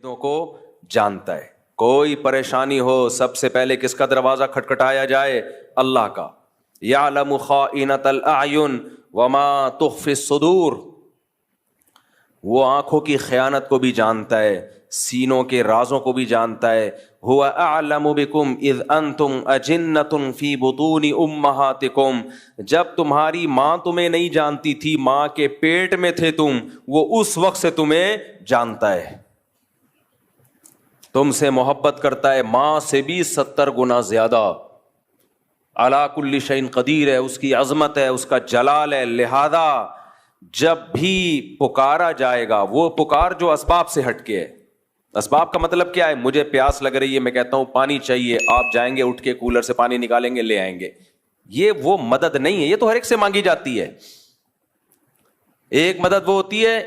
عقیدوں کو جانتا ہے. کوئی پریشانی ہو سب سے پہلے کس کا دروازہ کھٹکھٹایا جائے؟ اللہ کا. یعلم خائنۃ الاعین وما تخفی الصدور. وہ آنکھوں کی خیانت کو بھی جانتا ہے, سینوں کے رازوں کو بھی جانتا ہے. هو اعلم بکم اذ انتم اجنۃ فی بطون امہاتکم. جب تمہاری ماں تمہیں نہیں جانتی تھی, ماں کے پیٹ میں تھے تم, وہ اس وقت سے تمہیں جانتا ہے, تم سے محبت کرتا ہے, ماں سے بھی 70 گنا زیادہ. علی کل شیء قدیر ہے, اس کی عظمت ہے, اس کا جلال ہے. لہذا جب بھی پکارا جائے گا, وہ پکار جو اسباب سے ہٹ کے ہے. اسباب کا مطلب کیا ہے؟ مجھے پیاس لگ رہی ہے, میں کہتا ہوں پانی چاہیے, آپ جائیں گے اٹھ کے کولر سے پانی نکالیں گے لے آئیں گے. یہ وہ مدد نہیں ہے, یہ تو ہر ایک سے مانگی جاتی ہے. ایک مدد وہ ہوتی ہے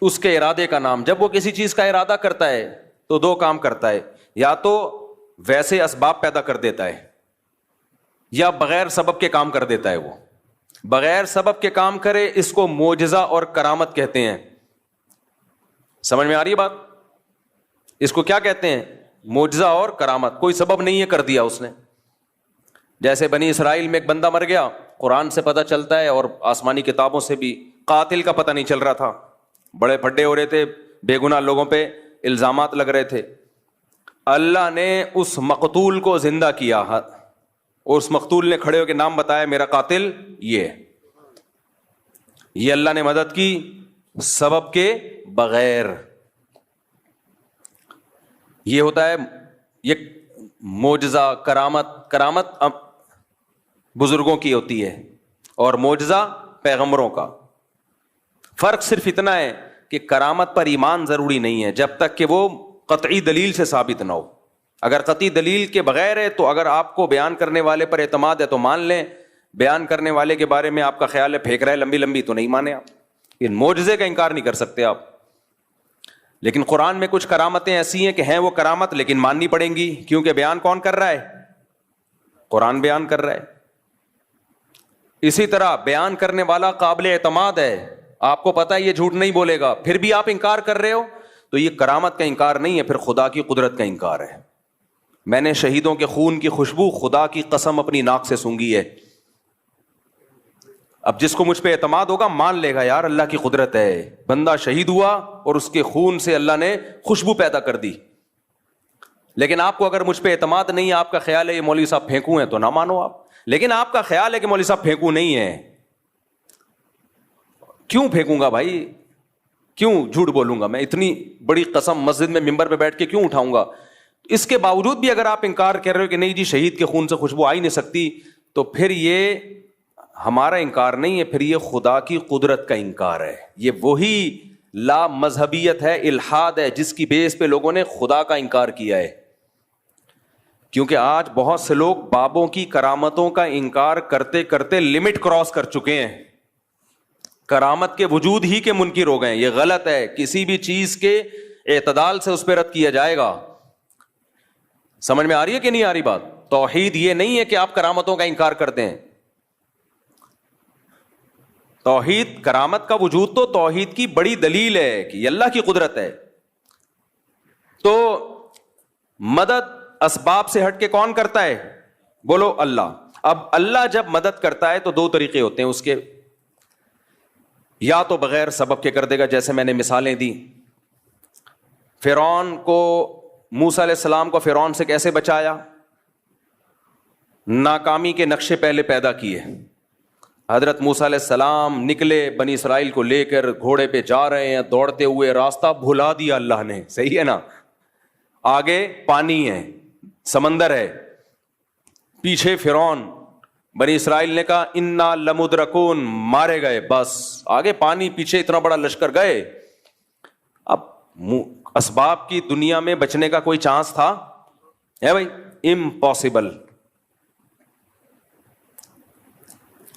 اس کے ارادے کا نام. جب وہ کسی چیز کا ارادہ کرتا ہے تو دو کام کرتا ہے, یا تو ویسے اسباب پیدا کر دیتا ہے یا بغیر سبب کے کام کر دیتا ہے. وہ بغیر سبب کے کام کرے, اس کو معجزہ اور کرامت کہتے ہیں. سمجھ میں آ رہی ہے بات؟ اس کو کیا کہتے ہیں؟ معجزہ اور کرامت. کوئی سبب نہیں ہے, کر دیا اس نے. جیسے بنی اسرائیل میں ایک بندہ مر گیا, قرآن سے پتہ چلتا ہے اور آسمانی کتابوں سے بھی. قاتل کا پتہ نہیں چل رہا تھا, بڑے پھڈے ہو رہے تھے, بے گناہ لوگوں پہ الزامات لگ رہے تھے. اللہ نے اس مقتول کو زندہ کیا, اور اس مقتول نے کھڑے ہو کے نام بتایا, میرا قاتل یہ اللہ نے مدد کی سبب کے بغیر. یہ ہوتا ہے یہ معجزہ. کرامت بزرگوں کی ہوتی ہے اور معجزہ پیغمبروں کا. فرق صرف اتنا ہے کہ کرامت پر ایمان ضروری نہیں ہے جب تک کہ وہ قطعی دلیل سے ثابت نہ ہو. اگر قطعی دلیل کے بغیر ہے تو اگر آپ کو بیان کرنے والے پر اعتماد ہے تو مان لیں, بیان کرنے والے کے بارے میں آپ کا خیال ہے پھینک رہا ہے لمبی لمبی, تو نہیں مانے آپ. ان معجزے کا انکار نہیں کر سکتے آپ. لیکن قرآن میں کچھ کرامتیں ایسی ہیں کہ ہیں وہ کرامت لیکن ماننی پڑیں گی, کیونکہ بیان کون کر رہا ہے؟ قرآن بیان کر رہا ہے. اسی طرح بیان کرنے والا قابل اعتماد ہے, آپ کو پتا ہے یہ جھوٹ نہیں بولے گا, پھر بھی آپ انکار کر رہے ہو, تو یہ کرامت کا انکار نہیں ہے, پھر خدا کی قدرت کا انکار ہے. میں نے شہیدوں کے خون کی خوشبو خدا کی قسم اپنی ناک سے سونگھی ہے. اب جس کو مجھ پہ اعتماد ہوگا مان لے گا یار اللہ کی قدرت ہے, بندہ شہید ہوا اور اس کے خون سے اللہ نے خوشبو پیدا کر دی. لیکن آپ کو اگر مجھ پہ اعتماد نہیں ہے, آپ کا خیال ہے یہ مولوی صاحب پھینکو ہیں, تو نہ مانو آپ. لیکن آپ کا خیال ہے کہ مولوی صاحب پھینکو نہیں ہے, کیوں پھینکوں گا بھائی, کیوں جھوٹ بولوں گا میں؟ اتنی بڑی قسم مسجد میں ممبر پہ بیٹھ کے کیوں اٹھاؤں گا؟ اس کے باوجود بھی اگر آپ انکار کر رہے ہو کہ نہیں جی شہید کے خون سے خوشبو آ ہی نہیں سکتی, تو پھر یہ ہمارا انکار نہیں ہے, پھر یہ خدا کی قدرت کا انکار ہے. یہ وہی لا مذہبیت ہے, الحاد ہے, جس کی بیس پہ لوگوں نے خدا کا انکار کیا ہے. کیونکہ آج بہت سے لوگ بابوں کی کرامتوں کا انکار کرتے کرتے لمٹ کراس کر چکے ہیں, کرامت کے وجود ہی کے منکر ہو گئے ہیں. یہ غلط ہے. کسی بھی چیز کے اعتدال سے اس پہ رد کیا جائے گا. سمجھ میں آ رہی ہے کہ نہیں آ رہی بات؟ توحید یہ نہیں ہے کہ آپ کرامتوں کا انکار کرتے ہیں. توحید, کرامت کا وجود تو توحید کی بڑی دلیل ہے کہ یہ اللہ کی قدرت ہے. تو مدد اسباب سے ہٹ کے کون کرتا ہے؟ بولو اللہ. اب اللہ جب مدد کرتا ہے تو دو طریقے ہوتے ہیں اس کے, یا تو بغیر سبب کے کر دے گا, جیسے میں نے مثالیں دی. فرعون کو, موسیٰ علیہ السلام کو فرعون سے کیسے بچایا؟ ناکامی کے نقشے پہلے پیدا کیے. حضرت موسیٰ علیہ السلام نکلے بنی اسرائیل کو لے کر, گھوڑے پہ جا رہے ہیں, دوڑتے ہوئے راستہ بھلا دیا اللہ نے, صحیح ہے نا؟ آگے پانی ہے, سمندر ہے, پیچھے فرعون. بنی اسرائیل نے کہا انا لمدرکون, مارے گئے, بس آگے پانی, پیچھے اتنا بڑا لشکر گئے. اب اسباب کی دنیا میں بچنے کا کوئی چانس تھا؟ ہے بھائی؟ امپاسبل.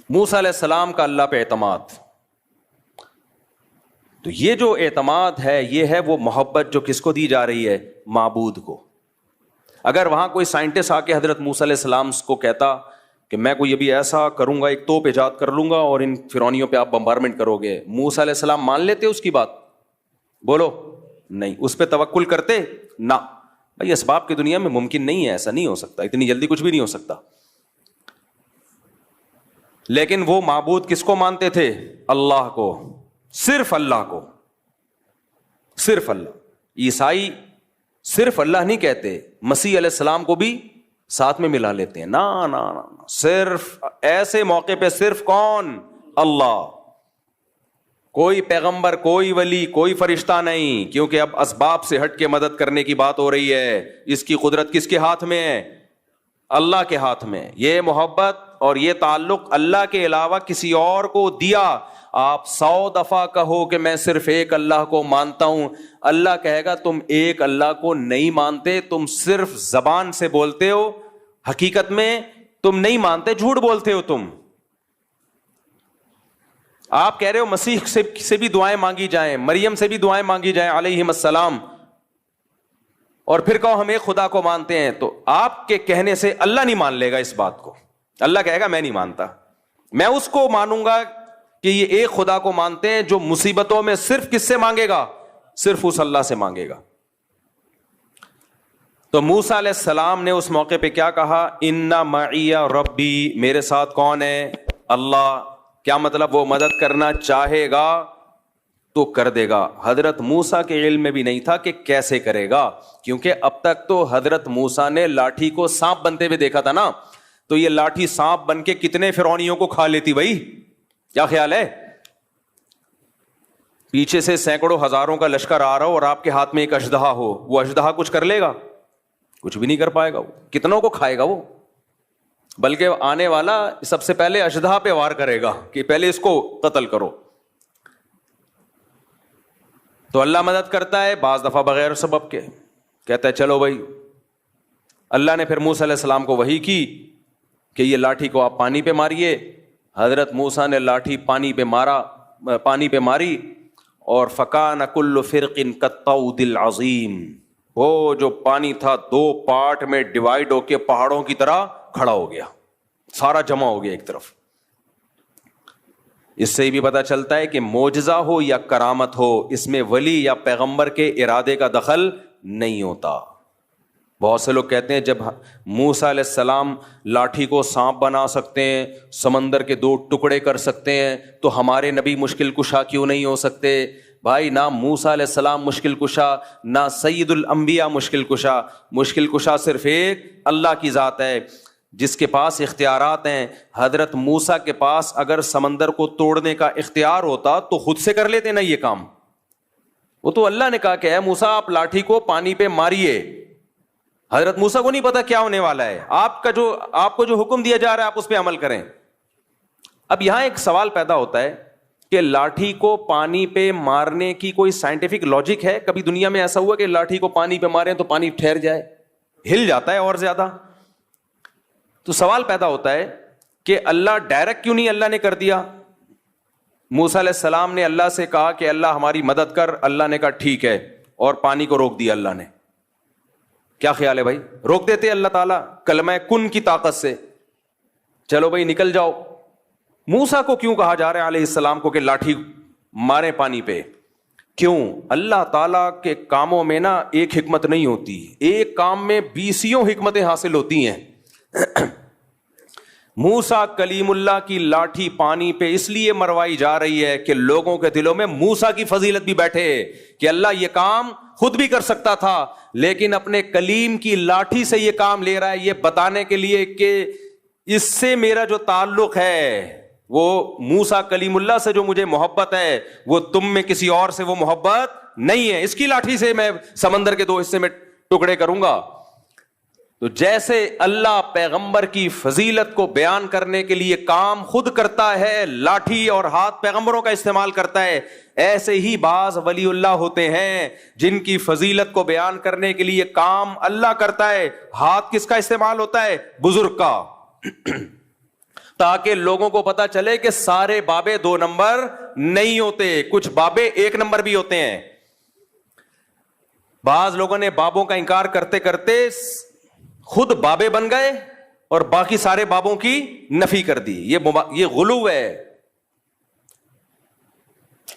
موسیٰ علیہ السلام کا اللہ پہ اعتماد, تو یہ جو اعتماد ہے یہ ہے وہ محبت جو کس کو دی جا رہی ہے؟ معبود کو. اگر وہاں کوئی سائنٹسٹ آ کے حضرت موسیٰ علیہ السلام کو کہتا کہ میں کوئی ابھی ایسا کروں گا, ایک توپ ایجاد کر لوں گا اور ان فرعونیوں پہ آپ بمبارمنٹ کرو گے, موسیٰ علیہ السلام مان لیتے اس کی بات؟ بولو نہیں. اس پہ توکل کرتے نہ. بھائی اسباب کی دنیا میں ممکن نہیں ہے, ایسا نہیں ہو سکتا, اتنی جلدی کچھ بھی نہیں ہو سکتا. لیکن وہ معبود کس کو مانتے تھے؟ اللہ کو, صرف اللہ کو, صرف اللہ. عیسائی صرف اللہ نہیں کہتے, مسیح علیہ السلام کو بھی ساتھ میں ملا لیتے ہیں. نا نا نا, صرف ایسے موقع پہ صرف کون؟ اللہ. کوئی پیغمبر, کوئی ولی, کوئی فرشتہ نہیں, کیونکہ اب اسباب سے ہٹ کے مدد کرنے کی بات ہو رہی ہے. اس کی قدرت کس کے ہاتھ میں ہے؟ اللہ کے ہاتھ میں. یہ محبت اور یہ تعلق اللہ کے علاوہ کسی اور کو دیا. آپ 100 دفعہ کہو کہ میں صرف ایک اللہ کو مانتا ہوں, اللہ کہے گا تم ایک اللہ کو نہیں مانتے, تم صرف زبان سے بولتے ہو, حقیقت میں تم نہیں مانتے, جھوٹ بولتے ہو تم. آپ کہہ رہے ہو مسیح سے بھی دعائیں مانگی جائیں, مریم سے بھی دعائیں مانگی جائیں علیہم السلام, اور پھر کہو ہم ایک خدا کو مانتے ہیں, تو آپ کے کہنے سے اللہ نہیں مان لے گا اس بات کو. اللہ کہے گا میں نہیں مانتا, میں اس کو مانوں گا کہ یہ ایک خدا کو مانتے ہیں جو مصیبتوں میں صرف کس سے مانگے گا؟ صرف اس اللہ سے مانگے گا. تو موسیٰ علیہ السلام نے اس موقع پہ کیا کہا؟ ان معی ربی, میرے ساتھ کون ہے؟ اللہ. کیا مطلب؟ وہ مدد کرنا چاہے گا تو کر دے گا. حضرت موسیٰ کے علم میں بھی نہیں تھا کہ کیسے کرے گا, کیونکہ اب تک تو حضرت موسیٰ نے لاٹھی کو سانپ بنتے ہوئے دیکھا تھا نا, تو یہ لاٹھی سانپ بن کے کتنے فرعونیوں کو کھا لیتی بھائی, کیا خیال ہے؟ پیچھے سے سینکڑوں ہزاروں کا لشکر آ رہا ہو اور آپ کے ہاتھ میں ایک اژدہا ہو, وہ اژدہا کچھ کر لے گا؟ کچھ بھی نہیں کر پائے گا. وہ کتنوں کو کھائے گا وہ؟ بلکہ آنے والا سب سے پہلے اژدہا پہ وار کرے گا کہ پہلے اس کو قتل کرو. تو اللہ مدد کرتا ہے بعض دفعہ بغیر سبب کے, کہتا ہے چلو بھائی. اللہ نے پھر موسیٰ علیہ السلام کو وحی کی کہ یہ لاٹھی کو آپ پانی پہ ماریے. حضرت موسیٰ نے لاٹھی پانی پہ ماری اور فکان کل فرق کالطود العظیم, وہ جو پانی تھا 2 پارٹ میں ڈیوائڈ ہو کے پہاڑوں کی طرح کھڑا ہو گیا, سارا جمع ہو گیا ایک طرف. اس سے بھی پتا چلتا ہے کہ معجزہ ہو یا کرامت ہو, اس میں ولی یا پیغمبر کے ارادے کا دخل نہیں ہوتا. بہت سے لوگ کہتے ہیں جب موسیٰ علیہ السلام لاٹھی کو سانپ بنا سکتے ہیں, سمندر کے 2 ٹکڑے کر سکتے ہیں, تو ہمارے نبی مشکل کشا کیوں نہیں ہو سکتے؟ بھائی نہ موسیٰ علیہ السلام مشکل کشا, نہ سید الانبیاء مشکل کشا. مشکل کشا صرف ایک اللہ کی ذات ہے جس کے پاس اختیارات ہیں. حضرت موسیٰ کے پاس اگر سمندر کو توڑنے کا اختیار ہوتا تو خود سے کر لیتے نا یہ کام. وہ تو اللہ نے کہا کہ اے موسیٰ آپ لاٹھی کو پانی پہ ماریے. حضرت موسیٰ کو نہیں پتا کیا ہونے والا ہے, آپ کو جو حکم دیا جا رہا ہے آپ اس پہ عمل کریں. اب یہاں ایک سوال پیدا ہوتا ہے کہ لاٹھی کو پانی پہ مارنے کی کوئی سائنٹیفک لاجک ہے؟ کبھی دنیا میں ایسا ہوا کہ لاٹھی کو پانی پہ ماریں تو پانی ٹھہر جائے؟ ہل جاتا ہے اور زیادہ. تو سوال پیدا ہوتا ہے کہ اللہ ڈائریکٹ کیوں نہیں اللہ نے کر دیا؟ موسیٰ علیہ السلام نے اللہ سے کہا کہ اللہ ہماری مدد کر, اللہ نے کہا ٹھیک ہے, اور پانی کو روک دیا اللہ نے. کیا خیال ہے بھائی؟ روک دیتے اللہ تعالیٰ کلمہ کن کی طاقت سے, چلو بھائی نکل جاؤ. موسیٰ کو کیوں کہا جا رہا ہے علیہ السلام کو کہ لاٹھی مارے پانی پہ؟ کیوں؟ اللہ تعالیٰ کے کاموں میں نا ایک حکمت نہیں ہوتی, ایک کام میں 20 حکمتیں حاصل ہوتی ہیں. موسیٰ کلیم اللہ کی لاٹھی پانی پہ اس لیے مروائی جا رہی ہے کہ لوگوں کے دلوں میں موسیٰ کی فضیلت بھی بیٹھے کہ اللہ یہ کام خود بھی کر سکتا تھا لیکن اپنے کلیم کی لاٹھی سے یہ کام لے رہا ہے, یہ بتانے کے لیے کہ اس سے میرا جو تعلق ہے, وہ موسیٰ کلیم اللہ سے جو مجھے محبت ہے, وہ تم میں کسی اور سے وہ محبت نہیں ہے. اس کی لاٹھی سے میں سمندر کے 2 حصے میں ٹکڑے کروں گا. تو جیسے اللہ پیغمبر کی فضیلت کو بیان کرنے کے لیے کام خود کرتا ہے, لاٹھی اور ہاتھ پیغمبروں کا استعمال کرتا ہے, ایسے ہی بعض ولی اللہ ہوتے ہیں جن کی فضیلت کو بیان کرنے کے لیے کام اللہ کرتا ہے, ہاتھ کس کا استعمال ہوتا ہے؟ بزرگ کا, تاکہ لوگوں کو پتا چلے کہ سارے بابے 2 نمبر نہیں ہوتے, کچھ بابے 1 نمبر بھی ہوتے ہیں. بعض لوگوں نے بابوں کا انکار کرتے کرتے خود بابے بن گئے اور باقی سارے بابوں کی نفی کر دی. یہ غلو ہے.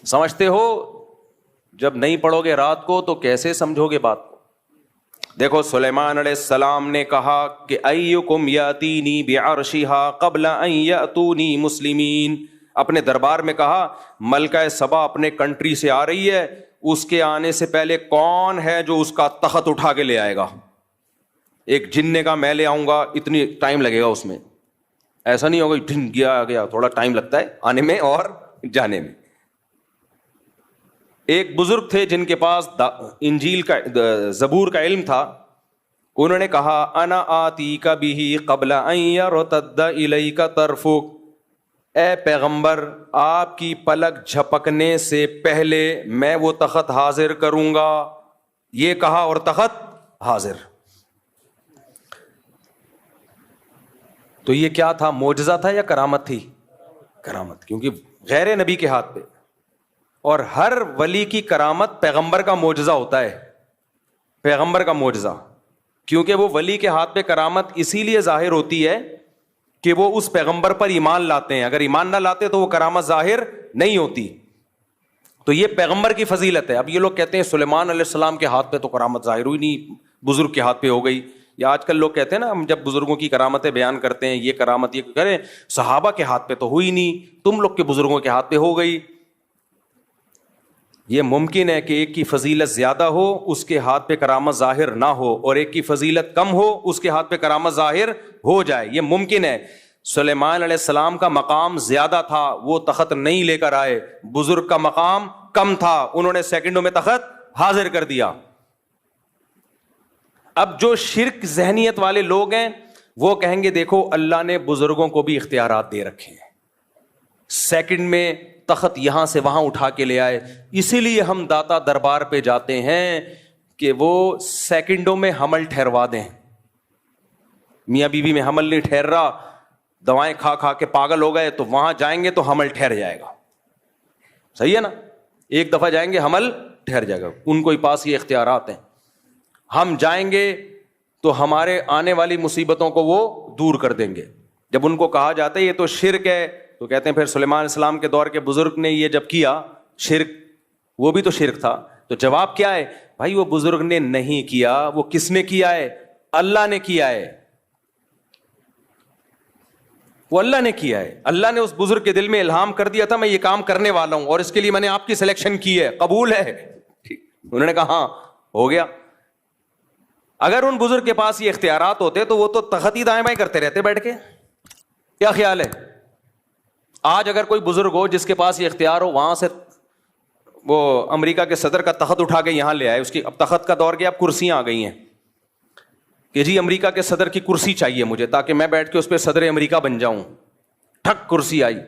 سمجھتے ہو جب نہیں پڑھو گے رات کو تو کیسے سمجھو گے بات کو؟ دیکھو سلیمان علیہ السلام نے کہا کہ ایکم یاتینی بعرشھا قبل ان یاتونی مسلمین، اپنے دربار میں کہا ملکہ سبا اپنے کنٹری سے آ رہی ہے، اس کے آنے سے پہلے کون ہے جو اس کا تخت اٹھا کے لے آئے گا؟ ایک جن نے کہا میں لے آؤں گا، اتنی ٹائم لگے گا اس میں، ایسا نہیں ہوگا ڈھن گیا، تھوڑا ٹائم لگتا ہے آنے میں اور جانے میں۔ ایک بزرگ تھے جن کے پاس انجیل کا زبور کا علم تھا، انہوں نے کہا انا آتیک بہ قبل ان یرتد الیک طرفک، اے پیغمبر آپ کی پلک جھپکنے سے پہلے میں وہ تخت حاضر کروں گا۔ یہ کہا اور تخت حاضر۔ تو یہ کیا تھا؟ معجزہ تھا یا کرامت تھی؟ کرامت، کیونکہ غیر نبی کے ہاتھ پہ، اور ہر ولی کی کرامت پیغمبر کا معجزہ ہوتا ہے، پیغمبر کا معجزہ، کیونکہ وہ ولی کے ہاتھ پہ کرامت اسی لیے ظاہر ہوتی ہے کہ وہ اس پیغمبر پر ایمان لاتے ہیں، اگر ایمان نہ لاتے تو وہ کرامت ظاہر نہیں ہوتی۔ تو یہ پیغمبر کی فضیلت ہے۔ اب یہ لوگ کہتے ہیں سلیمان علیہ السلام کے ہاتھ پہ تو کرامت ظاہر ہوئی نہیں، بزرگ کے ہاتھ پہ ہو گئی، یا آج کل لوگ کہتے ہیں نا ہم جب بزرگوں کی کرامتیں بیان کرتے ہیں، یہ کرامت یہ کریں صحابہ کے ہاتھ پہ تو ہوئی نہیں، تم لوگ کے بزرگوں کے ہاتھ پہ ہو گئی۔ یہ ممکن ہے کہ ایک کی فضیلت زیادہ ہو اس کے ہاتھ پہ کرامت ظاہر نہ ہو، اور ایک کی فضیلت کم ہو اس کے ہاتھ پہ کرامت ظاہر ہو جائے، یہ ممکن ہے۔ سلیمان علیہ السلام کا مقام زیادہ تھا، وہ تخت نہیں لے کر آئے، بزرگ کا مقام کم تھا، انہوں نے سیکنڈوں میں تخت حاضر کر دیا۔ اب جو شرک ذہنیت والے لوگ ہیں وہ کہیں گے دیکھو اللہ نے بزرگوں کو بھی اختیارات دے رکھے ہیں، سیکنڈ میں تخت یہاں سے وہاں اٹھا کے لے آئے، اسی لیے ہم داتا دربار پہ جاتے ہیں کہ وہ سیکنڈوں میں حمل ٹھہروا دیں۔ میاں بیوی میں حمل نہیں ٹھہر رہا، دوائیں کھا کھا کے پاگل ہو گئے، تو وہاں جائیں گے تو حمل ٹھہر جائے گا، صحیح ہے نا؟ ایک دفعہ جائیں گے حمل ٹھہر جائے گا، ان کو پاس یہ اختیارات ہیں۔ ہم جائیں گے تو ہمارے آنے والی مصیبتوں کو وہ دور کر دیں گے۔ جب ان کو کہا جاتا ہے یہ تو شرک ہے تو کہتے ہیں پھر سلیمان علیہ السلام کے دور کے بزرگ نے یہ جب کیا شرک، وہ بھی تو شرک تھا، تو جواب کیا ہے؟ بھائی وہ بزرگ نے نہیں کیا، وہ کس نے کیا ہے؟ اللہ نے کیا ہے، وہ اللہ نے کیا ہے۔ اللہ نے اس بزرگ کے دل میں الہام کر دیا تھا میں یہ کام کرنے والا ہوں اور اس کے لیے میں نے آپ کی سلیکشن کی ہے، قبول ہے؟ انہوں نے کہا ہاں ہو گیا۔ اگر ان بزرگ کے پاس یہ اختیارات ہوتے تو وہ تو تخت ہی دائیں بائیں کرتے رہتے بیٹھ کے۔ کیا خیال ہے؟ آج اگر کوئی بزرگ ہو جس کے پاس یہ اختیار ہو، وہاں سے وہ امریکہ کے صدر کا تخت اٹھا کے یہاں لے آئے، اس کی اب تخت کا دور گیا، اب کرسیاں آ گئی ہیں کہ جی امریکہ کے صدر کی کرسی چاہیے مجھے تاکہ میں بیٹھ کے اس پہ صدر امریکہ بن جاؤں، ٹھک کرسی آئی۔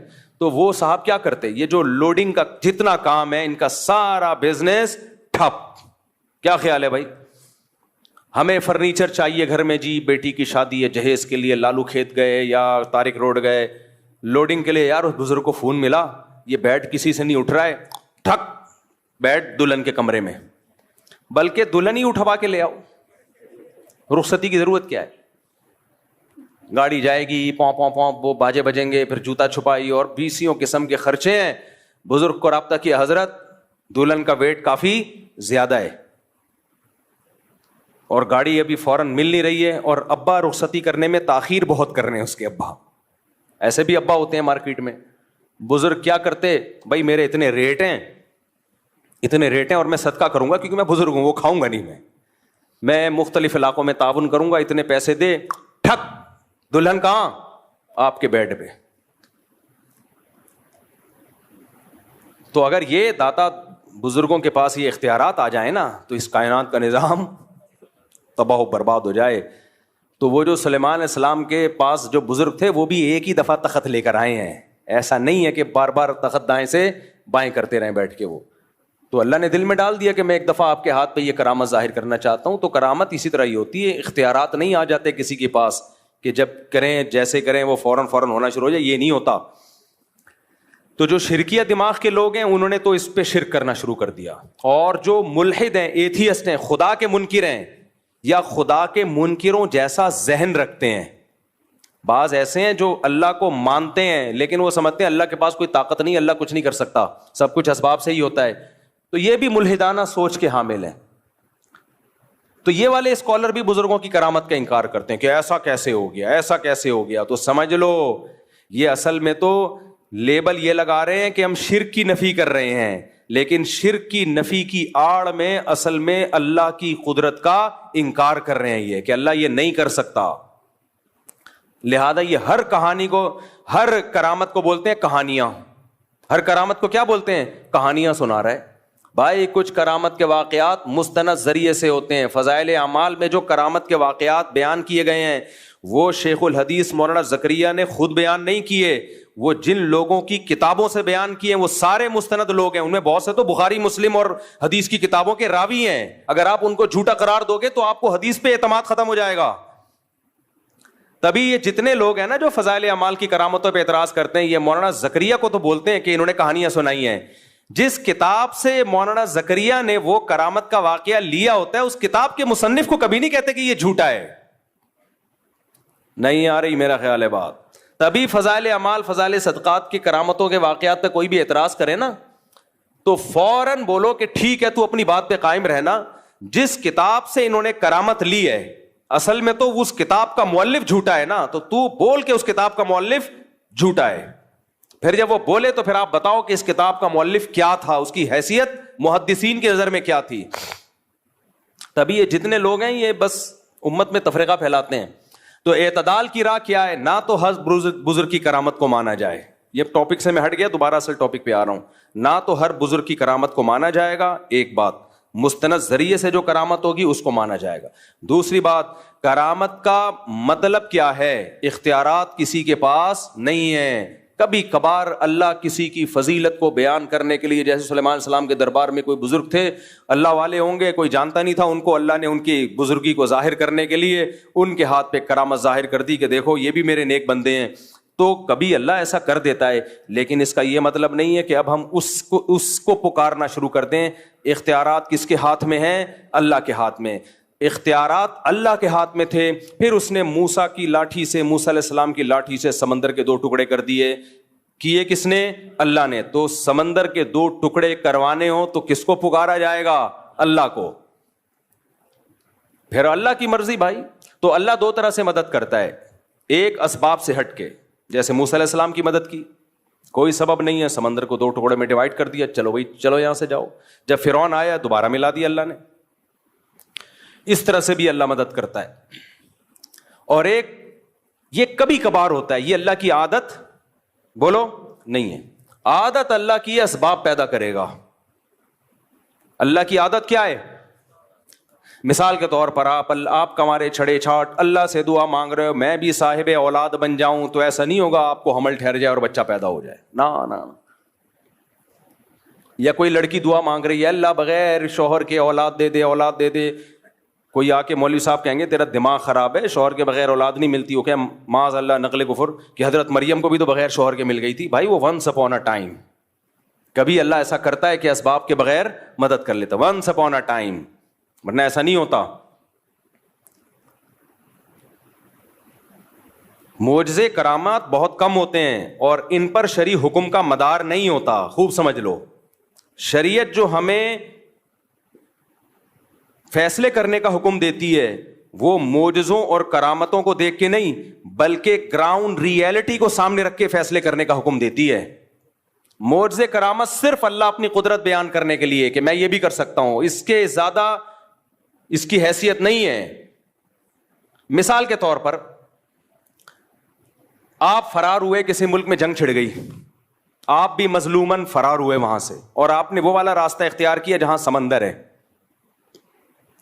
تو وہ صاحب کیا کرتے؟ یہ جو لوڈنگ کا جتنا کام ہے ان کا سارا بزنس ٹھپ۔ کیا خیال ہے بھائی؟ ہمیں فرنیچر چاہیے گھر میں، جی بیٹی کی شادی ہے، جہیز کے لیے لالو کھیت گئے یا طارق روڈ گئے لوڈنگ کے لیے، یار اس بزرگ کو فون ملا یہ بیڈ کسی سے نہیں اٹھ رہا ہے، ٹھک بیڈ دلہن کے کمرے میں، بلکہ دلہن ہی اٹھوا کے لے آؤ، رخصتی کی ضرورت کیا ہے؟ گاڑی جائے گی، پوں پوں پوں، وہ باجے بجیں گے، پھر جوتا چھپائی اور 20 قسم کے خرچے ہیں۔ بزرگ کو رابطہ کیا حضرت دلہن کا ویٹ کافی زیادہ ہے اور گاڑی ابھی فوراً مل نہیں رہی ہے، اور ابا رخصتی کرنے میں تاخیر بہت کر رہے ہیں اس کے ابا، ایسے بھی ابا ہوتے ہیں مارکیٹ میں۔ بزرگ کیا کرتے؟ بھائی میرے اتنے ریٹ ہیں اور میں صدقہ کروں گا کیونکہ میں بزرگ ہوں، وہ کھاؤں گا نہیں، میں مختلف علاقوں میں تعاون کروں گا، اتنے پیسے دے، ٹھک دلہن کہاں؟ آپ کے بیڈ پہ۔ تو اگر یہ داتا بزرگوں کے پاس یہ اختیارات آ جائیں نا تو اس کائنات کا نظام تباہ و برباد ہو جائے۔ تو وہ جو سلیمان علیہ السلام کے پاس جو بزرگ تھے وہ بھی ایک ہی دفعہ تخت لے کر آئے ہیں، ایسا نہیں ہے کہ بار بار تخت دائیں سے بائیں کرتے رہیں بیٹھ کے۔ وہ تو اللہ نے دل میں ڈال دیا کہ میں ایک دفعہ آپ کے ہاتھ پہ یہ کرامت ظاہر کرنا چاہتا ہوں۔ تو کرامت اسی طرح ہی ہوتی ہے، اختیارات نہیں آ جاتے کسی کے پاس کہ جب کریں جیسے کریں وہ فوراً ہونا شروع ہو جائے، یہ نہیں ہوتا۔ تو جو شرکیہ دماغ کے لوگ ہیں انہوں نے تو اس پہ شرک کرنا شروع کر دیا، اور جو ملحد ہیں، ایتھیسٹ ہیں، خدا کے منکر ہیں یا خدا کے منکروں جیسا ذہن رکھتے ہیں، بعض ایسے ہیں جو اللہ کو مانتے ہیں لیکن وہ سمجھتے ہیں اللہ کے پاس کوئی طاقت نہیں، اللہ کچھ نہیں کر سکتا، سب کچھ اسباب سے ہی ہوتا ہے۔ تو یہ بھی ملحدانہ سوچ کے حامل ہیں. تو یہ والے اسکالر بھی بزرگوں کی کرامت کا انکار کرتے ہیں کہ ایسا کیسے ہو گیا, ایسا کیسے ہو گیا. تو سمجھ لو یہ اصل میں تو لیبل یہ لگا رہے ہیں کہ ہم شرک کی نفی کر رہے ہیں, لیکن شرک کی نفی کی آڑ میں اصل میں اللہ کی قدرت کا انکار کر رہے ہیں, یہ کہ اللہ یہ نہیں کر سکتا. لہذا یہ ہر کہانی کو, ہر کرامت کو بولتے ہیں کہانیاں. ہر کرامت کو کیا بولتے ہیں؟ کہانیاں سنا رہا ہے. بھائی کچھ کرامت کے واقعات مستند ذریعے سے ہوتے ہیں. فضائل اعمال میں جو کرامت کے واقعات بیان کیے گئے ہیں وہ شیخ الحدیث مولانا زکریا نے خود بیان نہیں کیے, وہ جن لوگوں کی کتابوں سے بیان کیے ہیں وہ سارے مستند لوگ ہیں. ان میں بہت سے تو بخاری مسلم اور حدیث کی کتابوں کے راوی ہیں. اگر آپ ان کو جھوٹا قرار دو گے تو آپ کو حدیث پہ اعتماد ختم ہو جائے گا. تبھی یہ جتنے لوگ ہیں نا جو فضائل اعمال کی کرامتوں پہ اعتراض کرتے ہیں, یہ مولانا زکریا کو تو بولتے ہیں کہ انہوں نے کہانیاں سنائی ہیں. جس کتاب سے مولانا زکریا نے وہ کرامت کا واقعہ لیا ہوتا ہے اس کتاب کے مصنف کو کبھی نہیں کہتے کہ یہ جھوٹا ہے. نہیں آ رہی میرا خیال ہے بات. تبھی فضائل اعمال, فضائل صدقات کی کرامتوں کے واقعات پہ کوئی بھی اعتراض کرے نا تو فوراً بولو کہ ٹھیک ہے تو اپنی بات پہ قائم رہنا. جس کتاب سے انہوں نے کرامت لی ہے اصل میں تو اس کتاب کا مؤلف جھوٹا ہے نا, تو بول کہ اس کتاب کا مؤلف جھوٹا ہے. پھر جب وہ بولے تو پھر آپ بتاؤ کہ اس کتاب کا مؤلف کیا تھا, اس کی حیثیت محدثین کی نظر میں کیا تھی. تبھی یہ جتنے لوگ ہیں یہ بس امت میں تفرقہ پھیلاتے ہیں. تو اعتدال کی راہ کیا ہے؟ نہ تو ہر بزرگ کی کرامت کو مانا جائے, یہ ٹاپک سے میں ہٹ گیا, دوبارہ اصل ٹاپک پہ آ رہا ہوں. نہ تو ہر بزرگ کی کرامت کو مانا جائے گا, ایک بات. مستند ذریعے سے جو کرامت ہوگی اس کو مانا جائے گا. دوسری بات, کرامت کا مطلب کیا ہے؟ اختیارات کسی کے پاس نہیں ہے. کبھی کبھار اللہ کسی کی فضیلت کو بیان کرنے کے لیے, جیسے سلیمان علیہ السلام کے دربار میں کوئی بزرگ تھے, اللہ والے ہوں گے, کوئی جانتا نہیں تھا ان کو, اللہ نے ان کی بزرگی کو ظاہر کرنے کے لیے ان کے ہاتھ پہ کرامت ظاہر کر دی کہ دیکھو یہ بھی میرے نیک بندے ہیں. تو کبھی اللہ ایسا کر دیتا ہے, لیکن اس کا یہ مطلب نہیں ہے کہ اب ہم اس کو پکارنا شروع کر دیں. اختیارات کس کے ہاتھ میں ہیں؟ اللہ کے ہاتھ میں. اختیارات اللہ کے ہاتھ میں تھے, پھر اس نے موسیٰ کی لاٹھی سے, موسیٰ علیہ السلام کی لاٹھی سے سمندر کے 2 ٹکڑے کر دیے. کیے کس نے؟ اللہ نے. تو سمندر کے 2 ٹکڑے کروانے ہو تو کس کو پکارا جائے گا؟ اللہ کو. پھر اللہ کی مرضی بھائی. تو اللہ 2 طرح سے مدد کرتا ہے, ایک اسباب سے ہٹ کے, جیسے موسیٰ علیہ السلام کی مدد کی, کوئی سبب نہیں ہے, سمندر کو 2 ٹکڑے میں ڈیوائڈ کر دیا, چلو بھائی چلو یہاں سے جاؤ. جب فرعون آیا دوبارہ ملا دیا اللہ نے. اس طرح سے بھی اللہ مدد کرتا ہے. اور ایک یہ کبھی کبھار ہوتا ہے, یہ اللہ کی عادت بولو نہیں ہے. عادت اللہ کی اسباب پیدا کرے گا. اللہ کی عادت کیا ہے؟ مثال کے طور پر آپ کمارے چھڑے چھاٹ اللہ سے دعا مانگ رہے ہو میں بھی صاحب اولاد بن جاؤں, تو ایسا نہیں ہوگا آپ کو حمل ٹھہر جائے اور بچہ پیدا ہو جائے. نا. یا کوئی لڑکی دعا مانگ رہی ہے اللہ بغیر شوہر کے اولاد دے دے, اولاد دے دے. کوئی آ کے مولوی صاحب کہیں گے تیرا دماغ خراب ہے, شوہر کے بغیر اولاد نہیں ملتی. ہو کیا معاذ اللہ نقل کفر کہ حضرت مریم کو بھی تو بغیر شوہر کے مل گئی تھی. بھائی وہ ونس اپون اے ٹائم. کبھی اللہ ایسا کرتا ہے کہ اسباب کے بغیر مدد کر لیتا, ونس اپون اے ٹائم, ورنہ ایسا نہیں ہوتا. معجزے کرامات بہت کم ہوتے ہیں اور ان پر شرعی حکم کا مدار نہیں ہوتا. خوب سمجھ لو, شریعت جو ہمیں فیصلے کرنے کا حکم دیتی ہے وہ معجزوں اور کرامتوں کو دیکھ کے نہیں بلکہ گراؤنڈ ریئلٹی کو سامنے رکھ کے فیصلے کرنے کا حکم دیتی ہے. معجزے کرامت صرف اللہ اپنی قدرت بیان کرنے کے لیے کہ میں یہ بھی کر سکتا ہوں, اس کے زیادہ اس کی حیثیت نہیں ہے. مثال کے طور پر آپ فرار ہوئے, کسی ملک میں جنگ چھڑ گئی, آپ بھی مظلوماً فرار ہوئے وہاں سے, اور آپ نے وہ والا راستہ اختیار کیا جہاں سمندر ہے.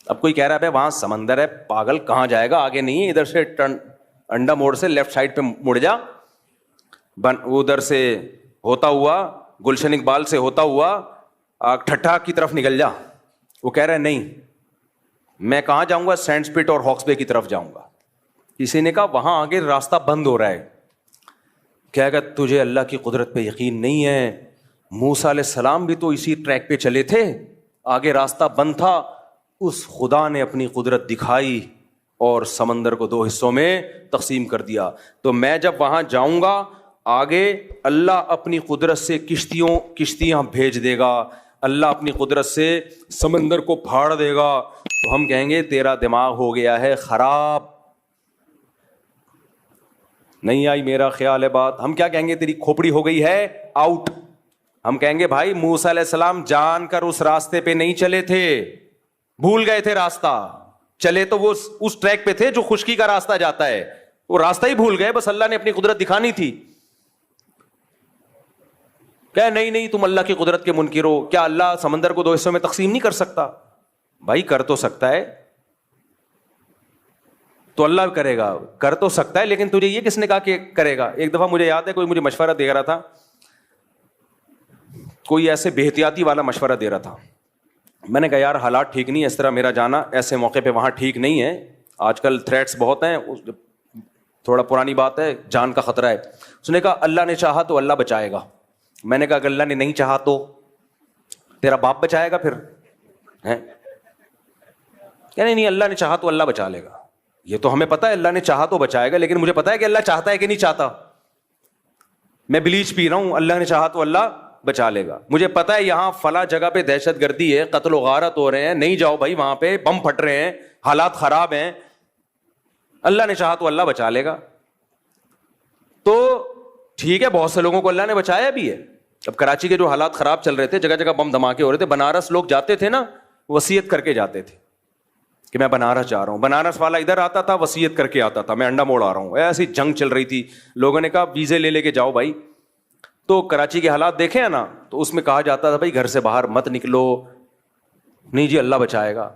اب کوئی کہہ رہا ہے بھائی وہاں سمندر ہے, پاگل کہاں جائے گا, آگے نہیں ہے, ادھر سے انڈا موڑ سے لیفٹ سائڈ پہ مڑ جا, ادھر سے ہوتا ہوا گلشن اقبال سے ہوتا ہوا ٹھٹھا کی طرف نکل جا. وہ کہہ رہا ہے نہیں میں کہاں جاؤں گا, سینڈ سپٹ اور ہاکس بے کی طرف جاؤں گا. کسی نے کہا وہاں آگے راستہ بند ہو رہا ہے. کہے گا تجھے اللہ کی قدرت پہ یقین نہیں ہے, موسیٰ علیہ السلام بھی تو اسی ٹریک پہ چلے تھے, آگے راستہ بند تھا, اس خدا نے اپنی قدرت دکھائی اور سمندر کو 2 حصوں میں تقسیم کر دیا. تو میں جب وہاں جاؤں گا آگے اللہ اپنی قدرت سے کشتیاں بھیج دے گا, اللہ اپنی قدرت سے سمندر کو پھاڑ دے گا تو ہم کہیں گے تیرا دماغ ہو گیا ہے خراب. نہیں آئی میرا خیال ہے بات. ہم کیا کہیں گے؟ تیری کھوپڑی ہو گئی ہے آؤٹ. ہم کہیں گے بھائی موسیٰ علیہ السلام جان کر اس راستے پہ نہیں چلے تھے, بھول گئے تھے راستہ. چلے تو وہ اس ٹریک پہ تھے جو خشکی کا راستہ جاتا ہے, وہ راستہ ہی بھول گئے, بس اللہ نے اپنی قدرت دکھانی تھی. کہ نہیں تم اللہ کی قدرت کے منکر ہو, کیا اللہ سمندر کو 2 حصوں میں تقسیم نہیں کر سکتا؟ بھائی کر تو سکتا ہے, تو اللہ کرے گا, کر تو سکتا ہے, لیکن تجھے یہ کس نے کہا کہ کرے گا؟ ایک دفعہ مجھے یاد ہے کوئی مجھے مشورہ دے رہا تھا, کوئی ایسے بے احتیاطی والا مشورہ دے رہا تھا. میں نے کہا یار حالات ٹھیک نہیں ہے, اس طرح میرا جانا ایسے موقع پہ وہاں ٹھیک نہیں ہے, آج کل تھریٹس بہت ہیں, تھوڑا پرانی بات ہے, جان کا خطرہ ہے. اس نے کہا اللہ نے چاہا تو اللہ بچائے گا. میں نے کہا اگر اللہ نے نہیں چاہا تو تیرا باپ بچائے گا پھر؟ نہیں اللہ نے چاہا تو اللہ بچا لے گا. یہ تو ہمیں پتا ہے اللہ نے چاہا تو بچائے گا, لیکن مجھے پتا ہے کہ اللہ چاہتا ہے کہ نہیں چاہتا. میں بلیچ پی رہا ہوں, اللہ نے چاہا تو اللہ بچا لے گا. مجھے پتا ہے یہاں فلاں جگہ پہ دہشت گردی ہے, قتل و غارت ہو رہے ہیں, نہیں جاؤ بھائی وہاں پہ, بم پھٹ رہے ہیں, حالات خراب ہیں, اللہ نے چاہا تو اللہ بچا لے گا. تو ٹھیک ہے, بہت سے لوگوں کو اللہ نے بچایا بھی ہے. اب کراچی کے جو حالات خراب چل رہے تھے, جگہ جگہ بم دھماکے ہو رہے تھے, بنارس لوگ جاتے تھے نا, وصیت کر کے جاتے تھے کہ میں بنارس جا رہا ہوں. بنارس والا ادھر آتا تھا, وصیت کر کے آتا تھا میں انڈا موڑ آ رہا ہوں. ایسی جنگ چل رہی تھی, لوگوں نے کہا ویزے لے کے جاؤ بھائی. تو کراچی کے حالات دیکھے ہیں نا, تو اس میں کہا جاتا تھا بھائی گھر سے باہر مت نکلو. نہیں جی اللہ بچائے گا.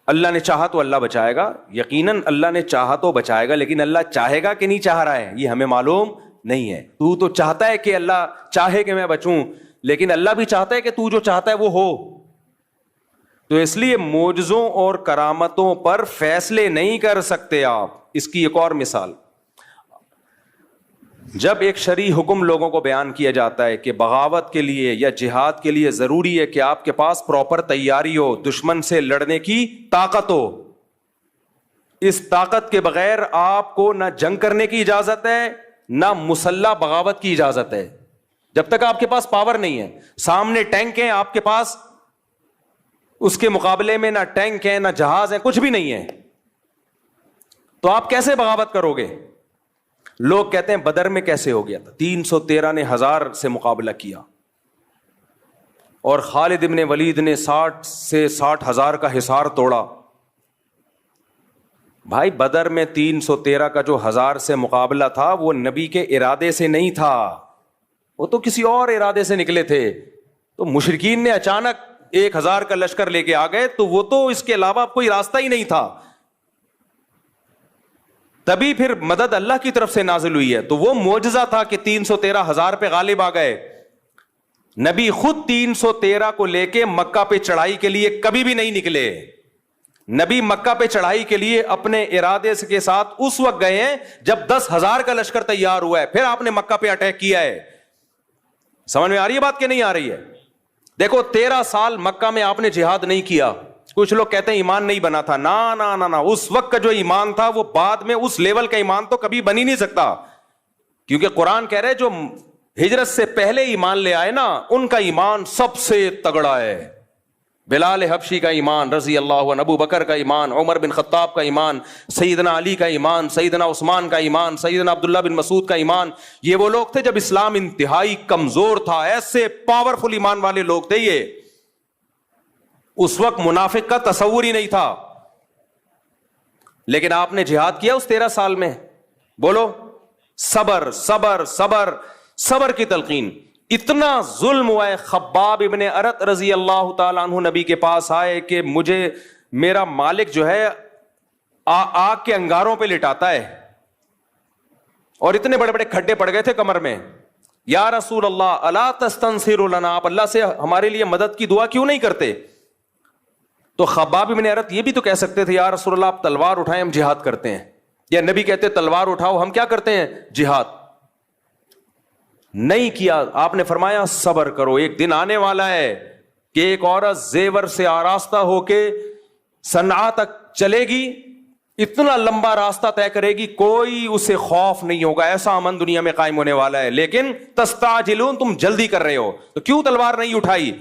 اللہ نے چاہا تو اللہ بچائے گا, یقیناً اللہ نے چاہا تو بچائے گا, لیکن اللہ چاہے گا کہ نہیں چاہ رہا ہے یہ ہمیں معلوم نہیں ہے. تو تو چاہتا ہے کہ اللہ چاہے کہ میں بچوں, لیکن اللہ بھی چاہتا ہے کہ تو جو چاہتا ہے وہ ہو. تو اس لیے معجزوں اور کرامتوں پر فیصلے نہیں کر سکتے آپ. اس کی ایک اور مثال, جب ایک شرعی حکم لوگوں کو بیان کیا جاتا ہے کہ بغاوت کے لیے یا جہاد کے لیے ضروری ہے کہ آپ کے پاس پراپر تیاری ہو, دشمن سے لڑنے کی طاقت ہو. اس طاقت کے بغیر آپ کو نہ جنگ کرنے کی اجازت ہے, نہ مسلح بغاوت کی اجازت ہے. جب تک آپ کے پاس پاور نہیں ہے, سامنے ٹینک ہیں آپ کے پاس, اس کے مقابلے میں نہ ٹینک ہے نہ جہاز ہے, کچھ بھی نہیں ہے, تو آپ کیسے بغاوت کرو گے؟ لوگ کہتے ہیں بدر میں کیسے ہو گیا تھا, 313 نے 1000 سے مقابلہ کیا, اور خالد ابن ولید نے 60 سے 60,000 کا حصار توڑا. بھائی بدر میں 313 کا جو 1000 سے مقابلہ تھا وہ نبی کے ارادے سے نہیں تھا, وہ تو کسی اور ارادے سے نکلے تھے. تو مشرکین نے اچانک 1000 کا لشکر لے کے آ گئے, تو وہ تو اس کے علاوہ کوئی راستہ ہی نہیں تھا. تبھی پھر مدد اللہ کی طرف سے نازل ہوئی ہے. تو وہ معجزہ تھا کہ 313,000 پہ غالب آ گئے. نبی خود 313 کو لے کے مکہ پہ چڑھائی کے لیے کبھی بھی نہیں نکلے. نبی مکہ پہ چڑھائی کے لیے اپنے ارادے کے ساتھ اس وقت گئے ہیں جب 10,000 کا لشکر تیار ہوا ہے, پھر آپ نے مکہ پہ اٹیک کیا ہے. سمجھ میں آ رہی ہے بات کہ نہیں آ رہی ہے؟ دیکھو 13 سال مکہ میں آپ نے جہاد نہیں کیا. کچھ لوگ کہتے ہیں ایمان نہیں بنا تھا. نا نا نا نا, اس وقت کا جو ایمان تھا وہ بعد میں اس لیول کا ایمان تو کبھی بن ہی نہیں سکتا, کیونکہ قرآن کہہ رہے جو ہجرت سے پہلے ایمان لے آئے نا ان کا ایمان سب سے تگڑا ہے. بلال حبشی کا ایمان رضی اللہ عنہ, ابو بکر کا ایمان, عمر بن خطاب کا ایمان, سیدنا علی کا ایمان, سیدنا عثمان کا ایمان, سیدنا عبداللہ بن مسعود کا ایمان. یہ وہ لوگ تھے جب اسلام انتہائی کمزور تھا, ایسے پاورفل ایمان والے لوگ تھے یہ. اس وقت منافق کا تصور ہی نہیں تھا, لیکن آپ نے جہاد کیا اس 13 سال میں. بولو صبر صبر صبر صبر کی تلقین. اتنا ظلم ہوا ہے, خباب ابن ارت رضی اللہ تعالیٰ عنہ نبی کے پاس آئے کہ مجھے میرا مالک جو ہے آگ کے انگاروں پہ لٹاتا ہے, اور اتنے بڑے بڑے کھڈے پڑ گئے تھے کمر میں. یا رسول اللہ الا تستنصر لنا, آپ اللہ سے ہمارے لیے مدد کی دعا کیوں نہیں کرتے؟ تو خباب ابن ارت یہ بھی تو کہہ سکتے تھے یا رسول اللہ آپ تلوار اٹھائیں ہم جہاد کرتے ہیں, یا نبی کہتے تلوار اٹھاؤ ہم کیا کرتے ہیں جہاد. نہیں کیا, آپ نے فرمایا صبر کرو, ایک دن آنے والا ہے کہ ایک عورت زیور سے آراستہ ہو کے صنعاء تک چلے گی, اتنا لمبا راستہ طے کرے گی, کوئی اسے خوف نہیں ہوگا, ایسا امن دنیا میں قائم ہونے والا ہے. لیکن تستعجلون, تم جلدی کر رہے ہو, تو کیوں تلوار نہیں اٹھائی؟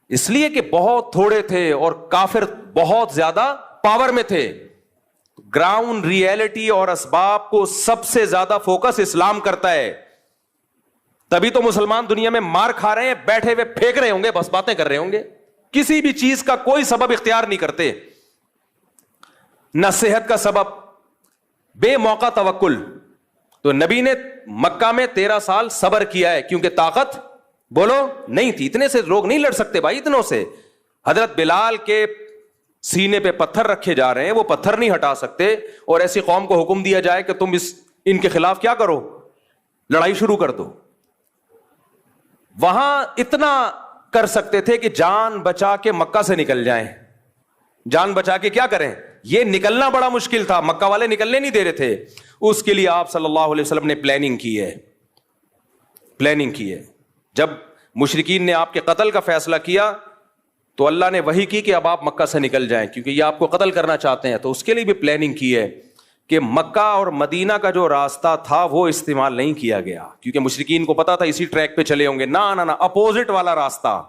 اس لیے کہ بہت تھوڑے تھے اور کافر بہت زیادہ پاور میں تھے. گراؤنڈ ریئلٹی اور اسباب کو سب سے زیادہ فوکس اسلام کرتا ہے. تبھی تو مسلمان دنیا میں مار کھا رہے ہیں, بیٹھے ہوئے پھینک رہے ہوں گے, بس باتیں کر رہے ہوں گے, کسی بھی چیز کا کوئی سبب اختیار نہیں کرتے. نہ صحت کا سبب, بے موقع توکل. تو نبی نے مکہ میں 13 سال صبر کیا ہے, کیونکہ طاقت بولو نہیں تھی. اتنے سے لوگ نہیں لڑ سکتے بھائی, اتنوں سے. حضرت بلال کے سینے پہ پتھر رکھے جا رہے ہیں, وہ پتھر نہیں ہٹا سکتے, اور ایسی قوم کو حکم دیا جائے کہ تم ان کے خلاف کیا کرو, لڑائی شروع کر دو. وہاں اتنا کر سکتے تھے کہ جان بچا کے مکہ سے نکل جائیں. جان بچا کے کیا کریں, یہ نکلنا بڑا مشکل تھا, مکہ والے نکلنے نہیں دے رہے تھے. اس کے لیے آپ صلی اللہ علیہ وسلم نے پلاننگ کی ہے. جب مشرکین نے آپ کے قتل کا فیصلہ کیا تو اللہ نے وحی کی کہ اب آپ مکہ سے نکل جائیں, کیونکہ یہ آپ کو قتل کرنا چاہتے ہیں. تو اس کے لیے بھی پلاننگ کی ہے کہ مکہ اور مدینہ کا جو راستہ تھا وہ استعمال نہیں کیا گیا, کیونکہ مشرکین کو پتا تھا اسی ٹریک پہ چلے ہوں گے. نہ اپوزٹ والا راستہ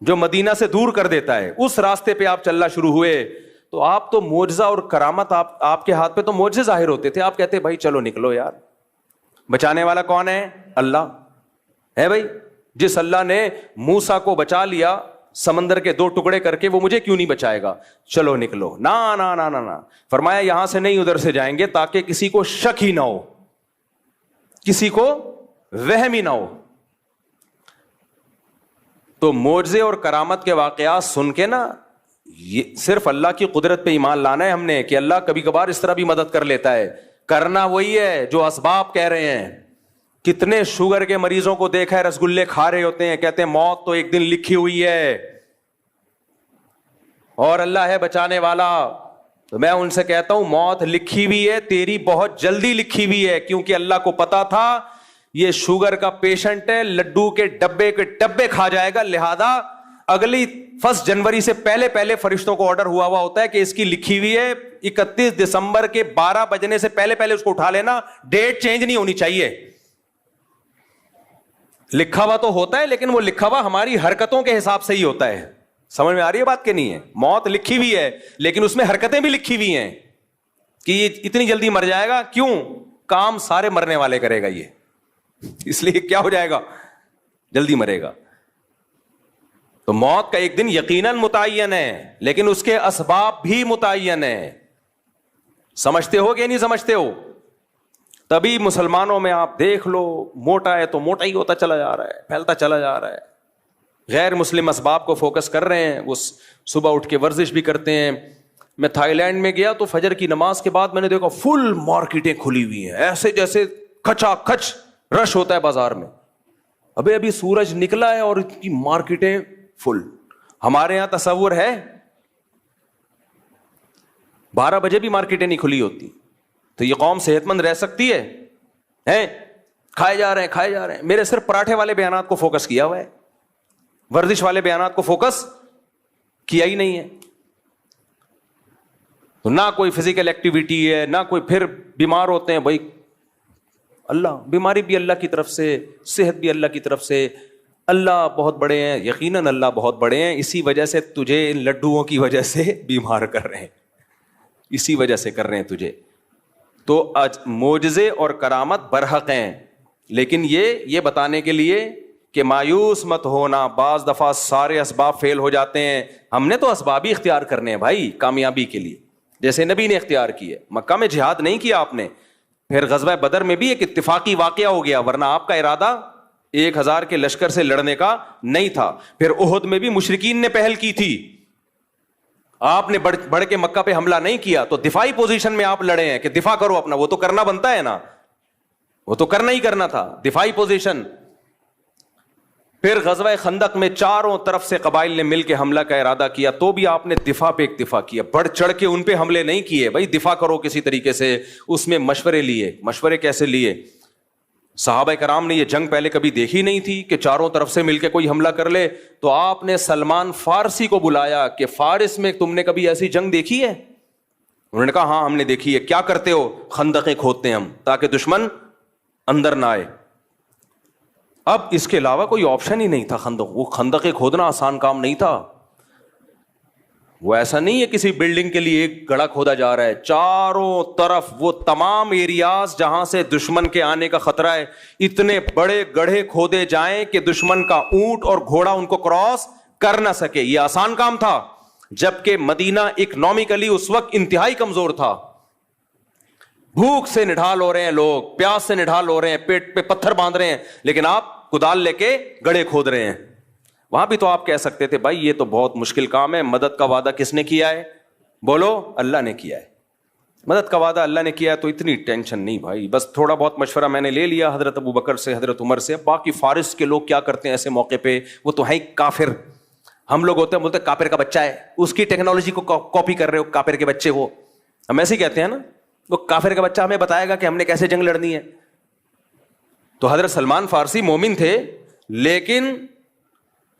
جو مدینہ سے دور کر دیتا ہے, اس راستے پہ آپ چلنا شروع ہوئے. تو آپ تو معجزہ اور کرامت, آپ کے ہاتھ پہ تو معجزے ظاہر ہوتے تھے. آپ کہتے بھائی چلو نکلو یار, بچانے والا کون ہے؟ اللہ ہے بھائی. جس اللہ نے موسیٰ کو بچا لیا سمندر کے 2 ٹکڑے کر کے, وہ مجھے کیوں نہیں بچائے گا؟ چلو نکلو. نہ فرمایا یہاں سے نہیں ادھر سے جائیں گے, تاکہ کسی کو شک ہی نہ ہو, کسی کو وہم ہی نہ ہو. تو معجزے اور کرامت کے واقعات سن کے نا, یہ صرف اللہ کی قدرت پہ ایمان لانا ہے ہم نے, کہ اللہ کبھی کبھار اس طرح بھی مدد کر لیتا ہے. کرنا وہی ہے جو اسباب کہہ رہے ہیں. کتنے شوگر کے مریضوں کو دیکھا ہے رسگلے کھا رہے ہوتے ہیں, کہتے ہیں موت تو ایک دن لکھی ہوئی ہے اور اللہ ہے بچانے والا. تو میں ان سے کہتا ہوں موت لکھی ہوئی ہے, تیری بہت جلدی لکھی ہوئی ہے, کیونکہ اللہ کو پتا تھا یہ شوگر کا پیشنٹ ہے, لڈو کے ڈبے کھا جائے گا, لہذا اگلی 1 جنوری سے پہلے فرشتوں کو آرڈر ہوا ہوتا ہے کہ اس کی لکھی ہوئی ہے 31 دسمبر کے 12 بجنے سے پہلے اس کو اٹھا لینا, ڈیٹ چینج نہیں ہونی چاہیے. لکھا ہوا تو ہوتا ہے, لیکن وہ لکھا ہوا ہماری حرکتوں کے حساب سے ہی ہوتا ہے. سمجھ میں آ رہی ہے بات کہ نہیں ہے؟ موت لکھی ہوئی ہے, لیکن اس میں حرکتیں بھی لکھی ہوئی ہیں کہ یہ اتنی جلدی مر جائے گا. کیوں؟ کام سارے مرنے والے کرے گا یہ, اس لیے کیا ہو جائے گا, جلدی مرے گا. تو موت کا ایک دن یقیناً متعین ہے, لیکن اس کے اسباب بھی متعین ہیں. سمجھتے ہو کہ نہیں سمجھتے ہو؟ تبھی مسلمانوں میں آپ دیکھ لو, موٹا ہے تو موٹا ہی ہوتا چلا جا رہا ہے, پھیلتا چلا جا رہا ہے. غیر مسلم اسباب کو فوکس کر رہے ہیں, وہ صبح اٹھ کے ورزش بھی کرتے ہیں. میں تھائی لینڈ میں گیا تو فجر کی نماز کے بعد میں نے دیکھا فل مارکیٹیں کھلی ہوئی ہیں, ایسے جیسے کھچا کھچ رش ہوتا ہے بازار میں. ابھی سورج نکلا ہے اور ان کی مارکیٹیں فل. ہمارے یہاں تصور ہے 12 بجے بھی مارکیٹیں نہیں کھلی ہوتی. تو یہ قوم صحت مند رہ سکتی ہے؟ کھائے جا رہے ہیں. میرے صرف پراٹھے والے بیانات کو فوکس کیا ہوا ہے, ورزش والے بیانات کو فوکس کیا ہی نہیں ہے. تو نہ کوئی فزیکل ایکٹیویٹی ہے, نہ کوئی, پھر بیمار ہوتے ہیں. بھائی اللہ, بیماری بھی اللہ کی طرف سے, صحت بھی اللہ کی طرف سے. اللہ بہت بڑے ہیں, یقیناً اللہ بہت بڑے ہیں, اسی وجہ سے تجھے ان لڈوؤں کی وجہ سے بیمار کر رہے ہیں, اسی وجہ سے کر رہے ہیں تجھے. تو معجزے اور کرامت برحق ہیں, لیکن یہ بتانے کے لیے کہ مایوس مت ہونا. بعض دفعہ سارے اسباب فیل ہو جاتے ہیں, ہم نے تو اسباب ہی اختیار کرنے ہیں بھائی کامیابی کے لیے, جیسے نبی نے اختیار کیے. مکہ میں جہاد نہیں کیا آپ نے, پھر غزوہ بدر میں بھی ایک اتفاقی واقعہ ہو گیا, ورنہ آپ کا ارادہ 1000 کے لشکر سے لڑنے کا نہیں تھا. پھر احد میں بھی مشرکین نے پہل کی تھی, آپ نے بڑھ کے مکہ پہ حملہ نہیں کیا, تو دفاعی پوزیشن میں آپ لڑے ہیں کہ دفاع کرو اپنا. وہ تو کرنا بنتا ہے نا, وہ تو کرنا ہی کرنا تھا, دفاعی پوزیشن. پھر غزوہ خندق میں چاروں طرف سے قبائل نے مل کے حملہ کا ارادہ کیا, تو بھی آپ نے دفاع پہ اکتفا کیا, بڑھ چڑھ کے ان پہ حملے نہیں کیے. بھائی دفاع کرو کسی طریقے سے, اس میں مشورے لیے. مشورے کیسے لیے؟ صحابہ کرام نے یہ جنگ پہلے کبھی دیکھی نہیں تھی کہ چاروں طرف سے مل کے کوئی حملہ کر لے. تو آپ نے سلمان فارسی کو بلایا کہ فارس میں تم نے کبھی ایسی جنگ دیکھی ہے؟ انہوں نے کہا ہاں ہم نے دیکھی ہے. کیا کرتے ہو؟ خندقیں کھودتے ہیں ہم تاکہ دشمن اندر نہ آئے. اب اس کے علاوہ کوئی آپشن ہی نہیں تھا. وہ خندقیں کھودنا آسان کام نہیں تھا. وہ ایسا نہیں ہے کسی بلڈنگ کے لیے ایک گڑھا کھودا جا رہا ہے, چاروں طرف وہ تمام ایریاز جہاں سے دشمن کے آنے کا خطرہ ہے, اتنے بڑے گڑھے کھودے جائیں کہ دشمن کا اونٹ اور گھوڑا ان کو کراس کر نہ سکے. یہ آسان کام تھا, جبکہ مدینہ اکنامکلی اس وقت انتہائی کمزور تھا. بھوک سے نڈھال ہو رہے ہیں لوگ, پیاس سے نڈھال ہو رہے ہیں, پیٹ پہ پتھر باندھ رہے ہیں, لیکن آپ کدال لے کے گڑھے کھود رہے ہیں. وہاں بھی تو آپ کہہ سکتے تھے بھائی یہ تو بہت مشکل کام ہے. مدد کا وعدہ کس نے کیا ہے؟ بولو, اللہ نے کیا ہے. مدد کا وعدہ اللہ نے کیا ہے تو اتنی ٹینشن نہیں بھائی. بس تھوڑا بہت مشورہ میں نے لے لیا حضرت ابو بکر سے, حضرت عمر سے. باقی فارس کے لوگ کیا کرتے ہیں ایسے موقع پہ, وہ تو ہے کافر. ہم لوگ ہوتے ہیں بولتے کافر کا بچہ ہے, اس کی ٹیکنالوجی کو کاپی کر رہے ہو, کافر کے بچے ہو. ہم ایسے ہی کہتے ہیں نا, وہ کافر کا بچہ ہمیں بتائے گا کہ ہم نے کیسے جنگ لڑنی ہے. تو حضرت سلمان فارسی مومن تھے, لیکن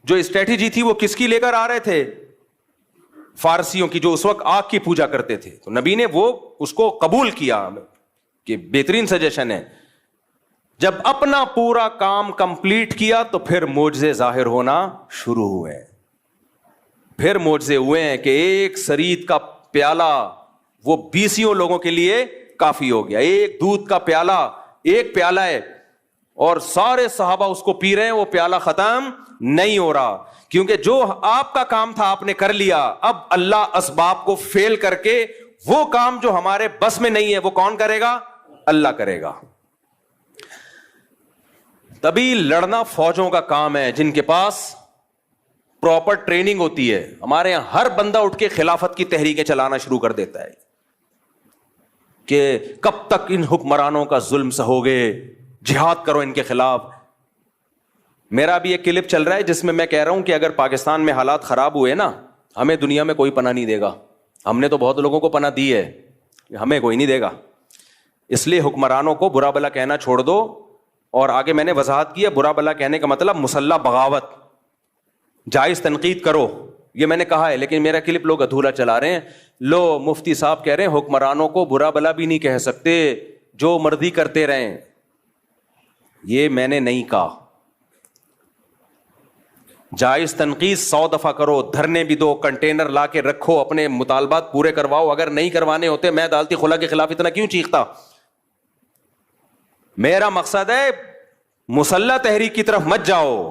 جو اسٹریٹجی تھی وہ کس کی لے کر آ رہے تھے؟ فارسیوں کی, جو اس وقت آگ کی پوجا کرتے تھے. تو نبی نے وہ اس کو قبول کیا کہ بہترین سجیشن ہے. جب اپنا پورا کام کمپلیٹ کیا تو پھر معجزے ظاہر ہونا شروع ہوئے. پھر معجزے ہوئے ہیں کہ ایک سرید کا پیالہ وہ 20 لوگوں کے لیے کافی ہو گیا. ایک دودھ کا پیالہ, ایک پیالہ ہے اور سارے صحابہ اس کو پی رہے ہیں, وہ پیالہ ختم نہیں ہو رہا. کیونکہ جو آپ کا کام تھا آپ نے کر لیا, اب اللہ اسباب کو فیل کر کے وہ کام جو ہمارے بس میں نہیں ہے وہ کون کرے گا؟ اللہ کرے گا. تبھی لڑنا فوجوں کا کام ہے جن کے پاس پراپر ٹریننگ ہوتی ہے. ہمارے یہاں ہر بندہ اٹھ کے خلافت کی تحریکیں چلانا شروع کر دیتا ہے کہ کب تک ان حکمرانوں کا ظلم سہوگے, جہاد کرو ان کے خلاف. میرا بھی ایک کلپ چل رہا ہے جس میں میں کہہ رہا ہوں کہ اگر پاکستان میں حالات خراب ہوئے نا, ہمیں دنیا میں کوئی پناہ نہیں دے گا. ہم نے تو بہت لوگوں کو پناہ دی ہے, ہمیں کوئی نہیں دے گا. اس لیے حکمرانوں کو برا بلا کہنا چھوڑ دو. اور آگے میں نے وضاحت کی ہے, برا بلا کہنے کا مطلب مسلح بغاوت, جائز تنقید کرو, یہ میں نے کہا ہے. لیکن میرا کلپ لوگ ادھورا چلا رہے ہیں. لو مفتی صاحب کہہ رہے ہیں حکمرانوں کو برا بلا بھی نہیں کہہ سکتے, جو مرضی کرتے رہیں. یہ میں نے نہیں کہا. جائز تنقید 100 دفعہ کرو, دھرنے بھی دو, کنٹینر لا کے رکھو, اپنے مطالبات پورے کرواؤ. اگر نہیں کروانے ہوتے میں عدالتی خلا کے خلاف اتنا کیوں چیختا. میرا مقصد ہے مسلح تحریک کی طرف مت جاؤ,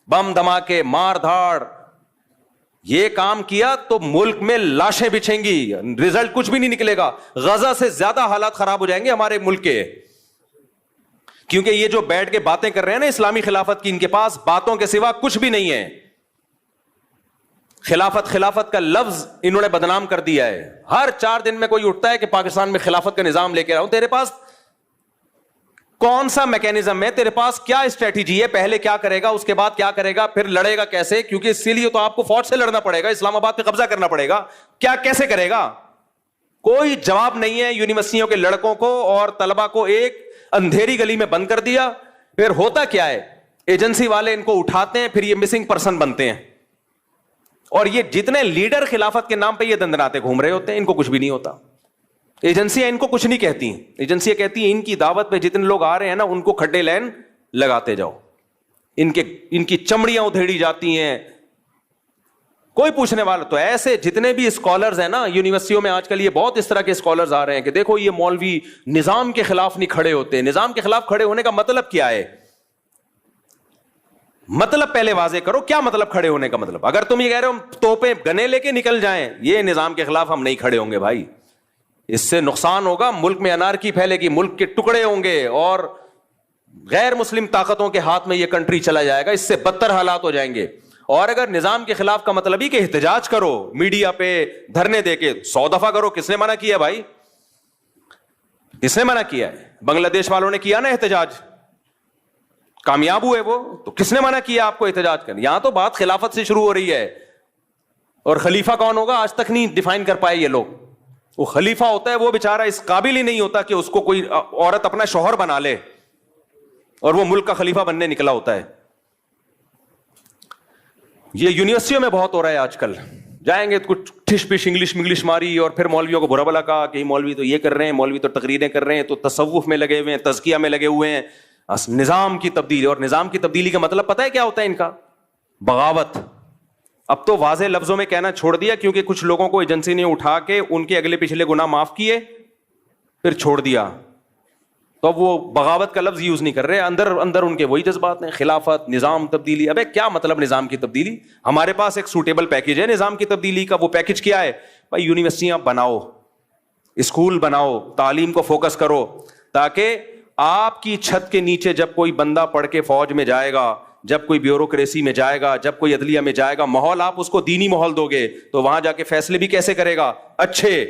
بم دھماکے مار دھاڑ. یہ کام کیا تو ملک میں لاشیں بچھیں گی, رزلٹ کچھ بھی نہیں نکلے گا. غزہ سے زیادہ حالات خراب ہو جائیں گے ہمارے ملک کے, کیونکہ یہ جو بیٹھ کے باتیں کر رہے ہیں نا اسلامی خلافت کی, ان کے پاس باتوں کے سوا کچھ بھی نہیں ہے. خلافت خلافت کا لفظ انہوں نے بدنام کر دیا ہے. ہر 4 دن میں کوئی اٹھتا ہے کہ پاکستان میں خلافت کا نظام لے کے آؤں. تیرے پاس کون سا میکینزم ہے؟ تیرے پاس کیا اسٹریٹجی ہے؟ پہلے کیا کرے گا, اس کے بعد کیا کرے گا, پھر لڑے گا کیسے؟ کیونکہ اس لیے تو آپ کو فوج سے لڑنا پڑے گا, اسلام آباد پہ قبضہ کرنا پڑے گا. کیا کیسے کرے گا؟ کوئی جواب نہیں ہے. یونیورسٹیوں کے لڑکوں کو اور طلبہ کو ایک اندھیری گلی میں بند کر دیا. پھر ہوتا کیا ہے, ایجنسی والے ان کو اٹھاتے ہیں, پھر یہ مسنگ پرسن بنتے ہیں. اور یہ جتنے لیڈر خلافت کے نام پہ یہ دندناتے گھوم رہے ہوتے ہیں, ان کو کچھ بھی نہیں ہوتا. ایجنسیاں ان کو کچھ نہیں کہتی. ایجنسیاں کہتی ہیں ان کی دعوت پہ جتنے لوگ آ رہے ہیں نا ان کو کھڈے لین لگاتے جاؤ, ان کی چمڑیاں ادھیڑی جاتی ہیں, کوئی پوچھنے والا. تو ایسے جتنے بھی اسکالرز ہیں نا یونیورسٹیوں میں آج کل, یہ بہت اس طرح کے اسکالرز آ رہے ہیں کہ دیکھو یہ مولوی نظام کے خلاف نہیں کھڑے ہوتے. نظام کے خلاف کھڑے ہونے کا مطلب کیا ہے؟ مطلب پہلے واضح کرو, کیا مطلب کھڑے ہونے کا مطلب؟ اگر تم یہ کہہ رہے ہو توپیں گنے لے کے نکل جائیں, یہ نظام کے خلاف ہم نہیں کھڑے ہوں گے بھائی. اس سے نقصان ہوگا, ملک میں انارکی پھیلے گی, ملک کے ٹکڑے ہوں گے اور غیر مسلم طاقتوں کے ہاتھ میں یہ کنٹری چلا جائے گا. اس سے بدتر حالات ہو جائیں گے. اور اگر نظام کے خلاف کا مطلب ہی کہ احتجاج کرو, میڈیا پہ دھرنے دے کے 100 دفعہ کرو, کس نے منع کیا بھائی؟ کس نے منع کیا ہے؟ بنگلہ دیش والوں نے کیا نا احتجاج, کامیاب ہوئے وہ, تو کس نے منع کیا آپ کو احتجاج کرنے؟ یہاں تو بات خلافت سے شروع ہو رہی ہے. اور خلیفہ کون ہوگا آج تک نہیں ڈیفائن کر پائے یہ لوگ. وہ خلیفہ ہوتا ہے وہ بیچارہ اس قابل ہی نہیں ہوتا کہ اس کو کوئی عورت اپنا شوہر بنا لے, اور وہ ملک کا خلیفہ بننے نکلا ہوتا ہے. یہ یونیورسٹیوں میں بہت ہو رہا ہے آج کل. جائیں گے تو کچھ ٹھش پش انگلش ماری اور پھر مولویوں کو برا بلا کہا کہ مولوی تو یہ کر رہے ہیں, مولوی تو تقریریں کر رہے ہیں, تو تصوف میں لگے ہوئے ہیں, تزکیہ میں لگے ہوئے ہیں, نظام کی تبدیلی. اور نظام کی تبدیلی کا مطلب پتہ ہے کیا ہوتا ہے ان کا؟ بغاوت. اب تو واضح لفظوں میں کہنا چھوڑ دیا, کیونکہ کچھ لوگوں کو ایجنسی نے اٹھا کے ان کے اگلے پچھلے گناہ معاف کیے پھر چھوڑ دیا, تو اب وہ بغاوت کا لفظ یوز نہیں کر رہے. اندر اندر ان کے وہی جذبات ہیں, خلافت, نظام تبدیلی. ابے کیا مطلب نظام کی تبدیلی؟ ہمارے پاس ایک سوٹیبل پیکج ہے نظام کی تبدیلی کا. وہ پیکج کیا ہے بھائی؟ یونیورسٹیاں بناؤ, اسکول بناؤ, تعلیم کو فوکس کرو, تاکہ آپ کی چھت کے نیچے جب کوئی بندہ پڑھ کے فوج میں جائے گا, جب کوئی بیوروکریسی میں جائے گا, جب کوئی عدلیہ میں جائے گا, ماحول آپ اس کو دینی ماحول دو گے تو وہاں جا کے فیصلے بھی کیسے کرے گا؟ اچھے.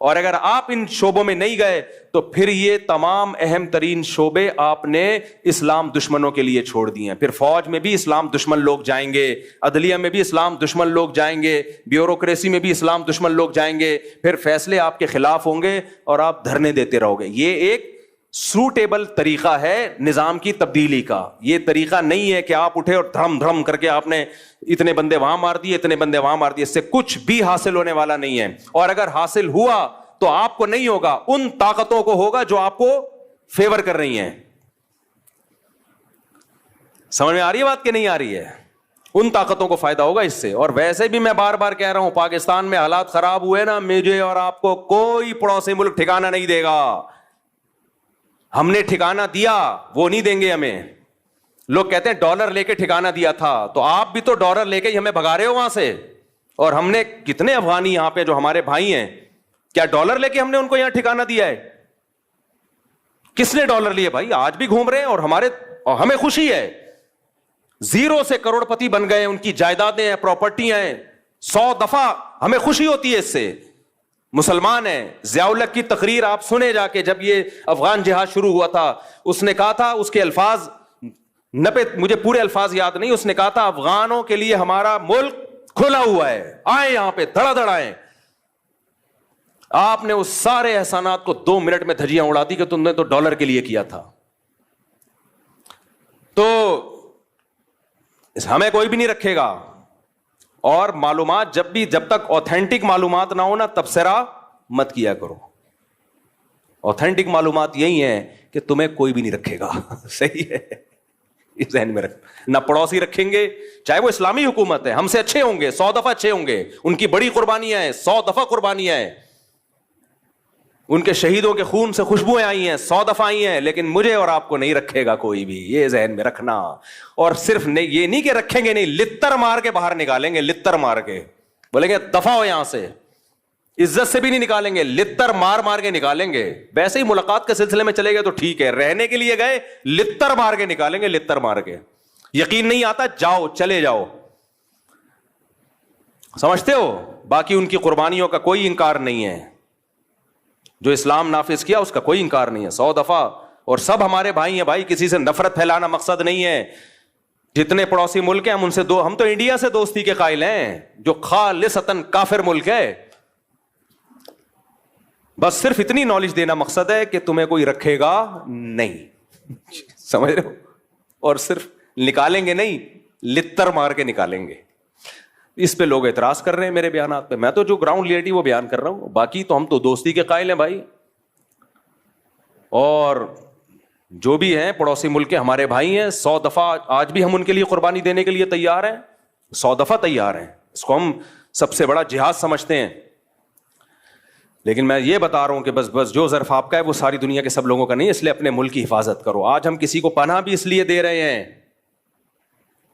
اور اگر آپ ان شعبوں میں نہیں گئے تو پھر یہ تمام اہم ترین شعبے آپ نے اسلام دشمنوں کے لیے چھوڑ دیے ہیں. پھر فوج میں بھی اسلام دشمن لوگ جائیں گے, عدلیہ میں بھی اسلام دشمن لوگ جائیں گے, بیوروکریسی میں بھی اسلام دشمن لوگ جائیں گے, پھر فیصلے آپ کے خلاف ہوں گے اور آپ دھرنے دیتے رہو گے. یہ ایک سوٹیبل طریقہ ہے نظام کی تبدیلی کا. یہ طریقہ نہیں ہے کہ آپ اٹھے اور دھڑم دھڑم کر کے آپ نے اتنے بندے وہاں مار دیے, اتنے بندے وہاں مار دیے. اس سے کچھ بھی حاصل ہونے والا نہیں ہے, اور اگر حاصل ہوا تو آپ کو نہیں ہوگا, ان طاقتوں کو ہوگا جو آپ کو فیور کر رہی ہیں. سمجھ میں آ رہی ہے بات کہ نہیں آ رہی ہے؟ ان طاقتوں کو فائدہ ہوگا اس سے. اور ویسے بھی میں بار بار کہہ رہا ہوں, پاکستان میں حالات خراب ہوئے نا, مجھے اور آپ کو کوئی پڑوسی ملک ٹھکانہ نہیں دے گا. ہم نے ٹھکانہ دیا, وہ نہیں دیں گے ہمیں. لوگ کہتے ہیں ڈالر لے کے ٹھکانہ دیا تھا, تو آپ بھی تو ڈالر لے کے ہی ہمیں بھگا رہے ہو وہاں سے. اور ہم نے کتنے افغانی یہاں پہ جو ہمارے بھائی ہیں, کیا ڈالر لے کے ہم نے ان کو یہاں ٹھکانہ دیا ہے؟ کس نے ڈالر لیے بھائی؟ آج بھی گھوم رہے ہیں اور ہمیں خوشی ہے. زیرو سے کروڑ پتی بن گئے, ان کی جائیدادیں ہیں, پراپرٹیاں ہیں, 100 دفعہ ہمیں خوشی ہوتی ہے اس سے. مسلمان ہیں. ضیاء الحق کی تقریر آپ سنے جا کے, جب یہ افغان جہاد شروع ہوا تھا, اس نے کہا تھا, اس کے الفاظ مجھے پورے الفاظ یاد نہیں, اس نے کہا تھا افغانوں کے لیے ہمارا ملک کھلا ہوا ہے, آئے یہاں پہ دھڑا دھڑ آئے. آپ نے اس سارے احسانات کو 2 منٹ میں دھجیاں اڑا دی کہ تم نے تو ڈالر کے لیے کیا تھا. تو ہمیں کوئی بھی نہیں رکھے گا. اور معلومات جب تک اوتھینٹک معلومات نہ ہو نا, تبصرہ مت کیا کرو. اوتھینٹک معلومات یہی ہیں کہ تمہیں کوئی بھی نہیں رکھے گا. صحیح ہے, اس ذہن میں رکھ. نہ پڑوسی رکھیں گے, چاہے وہ اسلامی حکومت ہے, ہم سے اچھے ہوں گے, 100 دفعہ اچھے ہوں گے, ان کی بڑی قربانیاں ہیں, 100 دفعہ قربانیاں ہیں, ان کے شہیدوں کے خون سے خوشبوئیں آئی ہیں, 100 دفعہ آئی ہیں, لیکن مجھے اور آپ کو نہیں رکھے گا کوئی بھی. یہ ذہن میں رکھنا. اور صرف یہ نہیں کہ رکھیں گے نہیں, لتر مار کے باہر نکالیں گے, لتر مار کے بولیں گے دفعہ ہو یہاں سے. عزت سے بھی نہیں نکالیں گے, لتر مار مار کے نکالیں گے. ویسے ہی ملاقات کے سلسلے میں چلے گئے تو ٹھیک ہے, رہنے کے لیے گئے, لتر مار کے نکالیں گے, لتر مار کے. یقین نہیں آتا, جاؤ, چلے جاؤ. سمجھتے ہو؟ باقی ان کی قربانیوں کا کوئی انکار نہیں ہے, جو اسلام نافذ کیا اس کا کوئی انکار نہیں ہے, 100 دفعہ. اور سب ہمارے بھائی ہیں بھائی, کسی سے نفرت پھیلانا مقصد نہیں ہے. جتنے پڑوسی ملک ہیں ہم ان سے ہم تو انڈیا سے دوستی کے قائل ہیں, جو خالصتاً کافر ملک ہے. بس صرف اتنی نالج دینا مقصد ہے کہ تمہیں کوئی رکھے گا نہیں. سمجھ رہے ہو؟ اور صرف نکالیں گے نہیں, لتر مار کے نکالیں گے. اس پہ لوگ اعتراض کر رہے ہیں میرے بیانات پہ. میں تو جو گراؤنڈ ریئلٹی وہ بیان کر رہا ہوں, باقی تو ہم تو دوستی کے قائل ہیں بھائی. اور جو بھی ہیں پڑوسی ملک کے ہمارے بھائی ہیں, 100 دفعہ آج بھی ہم ان کے لیے قربانی دینے کے لیے تیار ہیں, 100 دفعہ تیار ہیں. اس کو ہم سب سے بڑا جہاد سمجھتے ہیں. لیکن میں یہ بتا رہا ہوں کہ بس جو ظرف آپ کا ہے وہ ساری دنیا کے سب لوگوں کا نہیں, اس لیے اپنے ملک کی حفاظت کرو. آج ہم کسی کو پناہ بھی اس لیے دے رہے ہیں,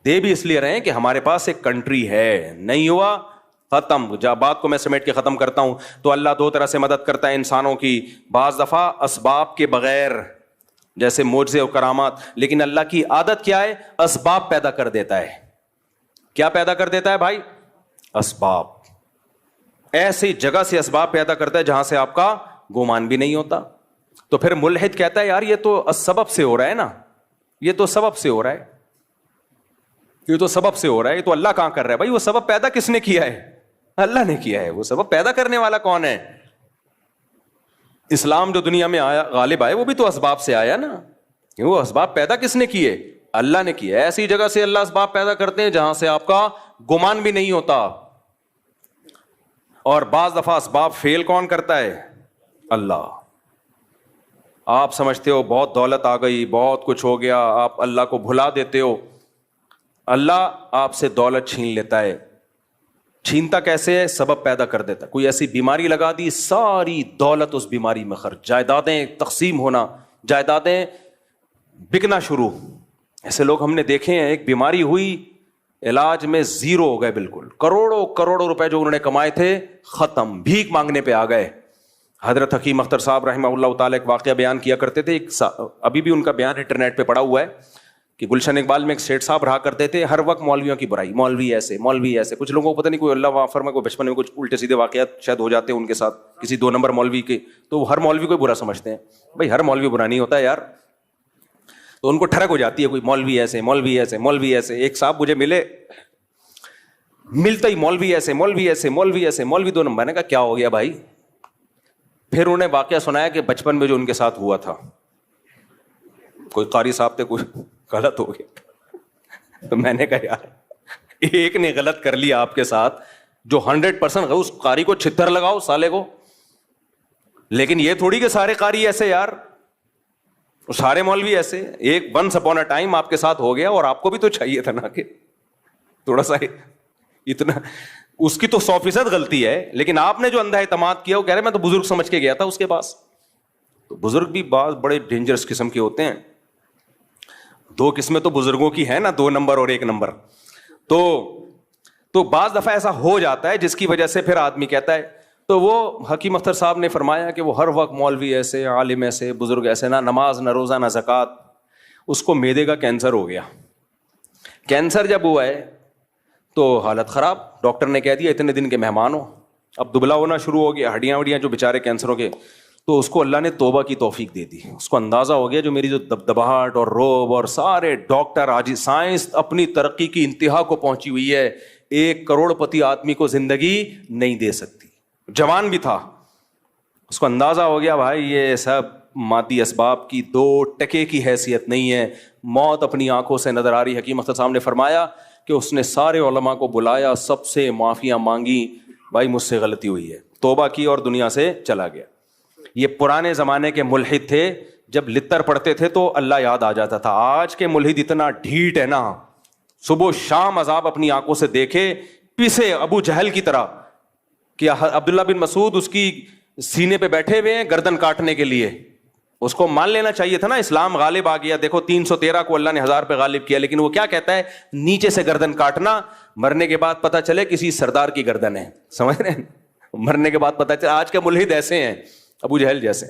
دے بھی اس لیے رہے ہیں کہ ہمارے پاس ایک کنٹری ہے. نہیں ہوا ختم. جب بات کو میں سمیٹ کے ختم کرتا ہوں تو اللہ 2 طرح سے مدد کرتا ہے انسانوں کی. بعض دفعہ اسباب کے بغیر, جیسے معجزے اور کرامات. لیکن اللہ کی عادت کیا ہے؟ اسباب پیدا کر دیتا ہے. کیا پیدا کر دیتا ہے بھائی؟ اسباب. ایسی جگہ سے اسباب پیدا کرتا ہے جہاں سے آپ کا گمان بھی نہیں ہوتا. تو پھر ملحد کہتا ہے یار یہ تو سبب سے ہو رہا ہے نا, یہ تو سبب سے ہو رہا ہے, یہ تو سبب سے ہو رہا ہے, یہ تو اللہ کہاں کر رہا ہے. بھائی وہ سبب پیدا کس نے کیا ہے؟ اللہ نے کیا ہے. وہ سبب پیدا کرنے والا کون ہے؟ اسلام جو دنیا میں آیا غالب آئے وہ بھی تو اسباب سے آیا نا. وہ اسباب پیدا کس نے کیے؟ اللہ نے کیا. ایسی جگہ سے اللہ اسباب پیدا کرتے ہیں جہاں سے آپ کا گمان بھی نہیں ہوتا. اور بعض دفعہ اسباب فیل کون کرتا ہے؟ اللہ. آپ سمجھتے ہو بہت دولت آ گئی, بہت کچھ ہو گیا, آپ اللہ کو بھلا دیتے ہو, اللہ آپ سے دولت چھین لیتا ہے. چھینتا کیسے ہے؟ سبب پیدا کر دیتا. کوئی ایسی بیماری لگا دی, ساری دولت اس بیماری میں خرچ, جائیدادیں تقسیم ہونا, جائیدادیں بکنا شروع. ایسے لوگ ہم نے دیکھے ہیں, ایک بیماری ہوئی, علاج میں زیرو ہو گئے بالکل, کروڑوں کروڑوں روپے جو انہوں نے کمائے تھے ختم, بھیک مانگنے پہ آ گئے. حضرت حکیم اختر صاحب رحمہ اللہ تعالیٰ ایک واقعہ بیان کیا کرتے تھے, ابھی بھی ان کا بیان انٹرنیٹ پہ پڑا ہوا ہے, کہ گلشن اقبال میں ایک سیٹھ صاحب رہا کرتے تھے, ہر وقت مولویوں کی برائی, مولوی ایسے مولوی ایسے. کچھ لوگوں کو پتہ نہیں, کوئی اللہ وافر میں کوئی بچپن میں کچھ الٹے سیدھے واقعات شاید ہو جاتے ہیں ان کے ساتھ, کسی 2 نمبر مولوی کے, تو ہر مولوی کو برا سمجھتے ہیں. بھائی ہر مولوی برا نہیں ہوتا ہے یار, تو ان کو ٹھڑک ہو جاتی ہے, کوئی مولوی ایسے مولوی ایسے مولوی ایسے. ایک صاحب مجھے ملتا ہی مولوی ایسے مولوی ایسے مولوی ایسے مولوی 2 نمبر. نے کہا کیا ہو گیا بھائی؟ پھر انہیں واقعہ سنایا کہ بچپن میں جو ان کے ساتھ ہوا تھا, کوئی قاری صاحب تھے, کچھ غلط ہو گیا. تو میں نے کہا یار ایک نے غلط کر لیا آپ کے ساتھ, جو 100% اس قاری کو چھتر لگاؤ سالے کو, لیکن یہ تھوڑی کہ سارے قاری ایسے یار, سارے مولوی ایسے. ایک ونس اپون اے ٹائم آپ کے ساتھ ہو گیا, اور آپ کو بھی تو چاہیے تھا نا کہ تھوڑا سا اتنا, اس کی تو 100% غلطی ہے, لیکن آپ نے جو اندھا اعتماد کیا, وہ کہہ رہے میں تو بزرگ سمجھ کے گیا تھا اس کے پاس. تو بزرگ بھی بعض بڑے ڈینجرس قسم کے ہوتے ہیں. 2 قسمیں تو بزرگوں کی ہیں نا, 2 نمبر اور 1 نمبر. تو بعض دفعہ ایسا ہو جاتا ہے جس کی وجہ سے پھر آدمی کہتا ہے. تو وہ حکیم اختر صاحب نے فرمایا کہ وہ ہر وقت مولوی ایسے, عالم ایسے, بزرگ ایسے, نہ نماز نہ روزہ نہ زکوٰۃ. اس کو معدے کا کینسر ہو گیا. کینسر جب ہوا ہے تو حالت خراب, ڈاکٹر نے کہہ دیا اتنے دن کے مہمان ہو. اب دبلا ہونا شروع ہو گیا, ہڈیاں وڈیاں جو بیچارے کینسروں کے. تو اس کو اللہ نے توبہ کی توفیق دے دی. اس کو اندازہ ہو گیا جو میری جو دبدباہٹ اور روب, اور سارے ڈاکٹر آج سائنس اپنی ترقی کی انتہا کو پہنچی ہوئی ہے, 1 کروڑپتی آدمی کو زندگی نہیں دے سکتی. جوان بھی تھا, اس کو اندازہ ہو گیا بھائی یہ سب مادی اسباب کی 2 ٹکے کی حیثیت نہیں ہے, موت اپنی آنکھوں سے نظر آ رہی. حکیم اختر صاحب نے فرمایا کہ اس نے سارے علماء کو بلایا, سب سے معافیاں مانگی, بھائی مجھ سے غلطی ہوئی ہے, توبہ کی اور دنیا سے چلا گیا. یہ پرانے زمانے کے ملحد تھے, جب لتر پڑھتے تھے تو اللہ یاد آ جاتا تھا. آج کے ملحد اتنا ڈھیٹ ہے نا, صبح و شام عذاب اپنی آنکھوں سے دیکھے, پیسے ابو جہل کی طرح. کہ عبداللہ بن مسعود اس کی سینے پہ بیٹھے ہوئے ہیں گردن کاٹنے کے لیے. اس کو مان لینا چاہیے تھا نا, اسلام غالب آ گیا. دیکھو 313 کو اللہ نے 1000 پہ غالب کیا, لیکن وہ کیا کہتا ہے, نیچے سے گردن کاٹنا, مرنے کے بعد پتہ چلے کسی سردار کی گردن ہے. سمجھ رہے ہیں, مرنے کے بعد پتہ چلے. آج کے ملحد ایسے ہیں, ابو جہل جیسے.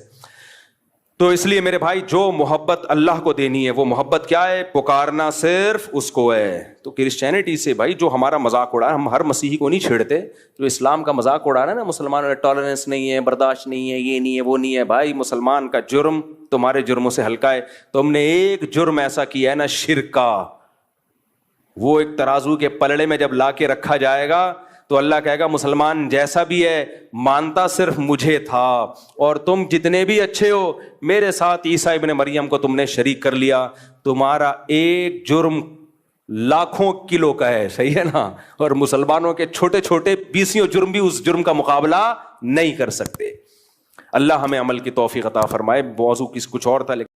تو اس لیے میرے بھائی جو محبت اللہ کو دینی ہے, وہ محبت کیا ہے؟ پکارنا صرف اس کو ہے. تو کرسچینٹی سے بھائی جو ہمارا مذاق اڑا, ہم ہر مسیحی کو نہیں چھیڑتے, جو اسلام کا مذاق اڑا رہا ہے نا, مسلمانوں میں ٹالرنس نہیں ہے, برداشت نہیں ہے, یہ نہیں ہے, وہ نہیں ہے. بھائی مسلمان کا جرم تمہارے جرموں سے ہلکا ہے. تم نے ایک جرم ایسا کیا ہے نا, شرک کا, وہ ایک ترازو کے پلڑے میں جب لا کے رکھا جائے گا تو اللہ کہے گا مسلمان جیسا بھی ہے مانتا صرف مجھے تھا, اور تم جتنے بھی اچھے ہو میرے ساتھ عیسیٰ ابن مریم کو تم نے شریک کر لیا, تمہارا ایک جرم لاکھوں کلو کا ہے. صحیح ہے نا, اور مسلمانوں کے چھوٹے چھوٹے 20 جرم بھی اس جرم کا مقابلہ نہیں کر سکتے. اللہ ہمیں عمل کی توفیق عطا فرمائے. موضوع کچھ اور تھا لیکن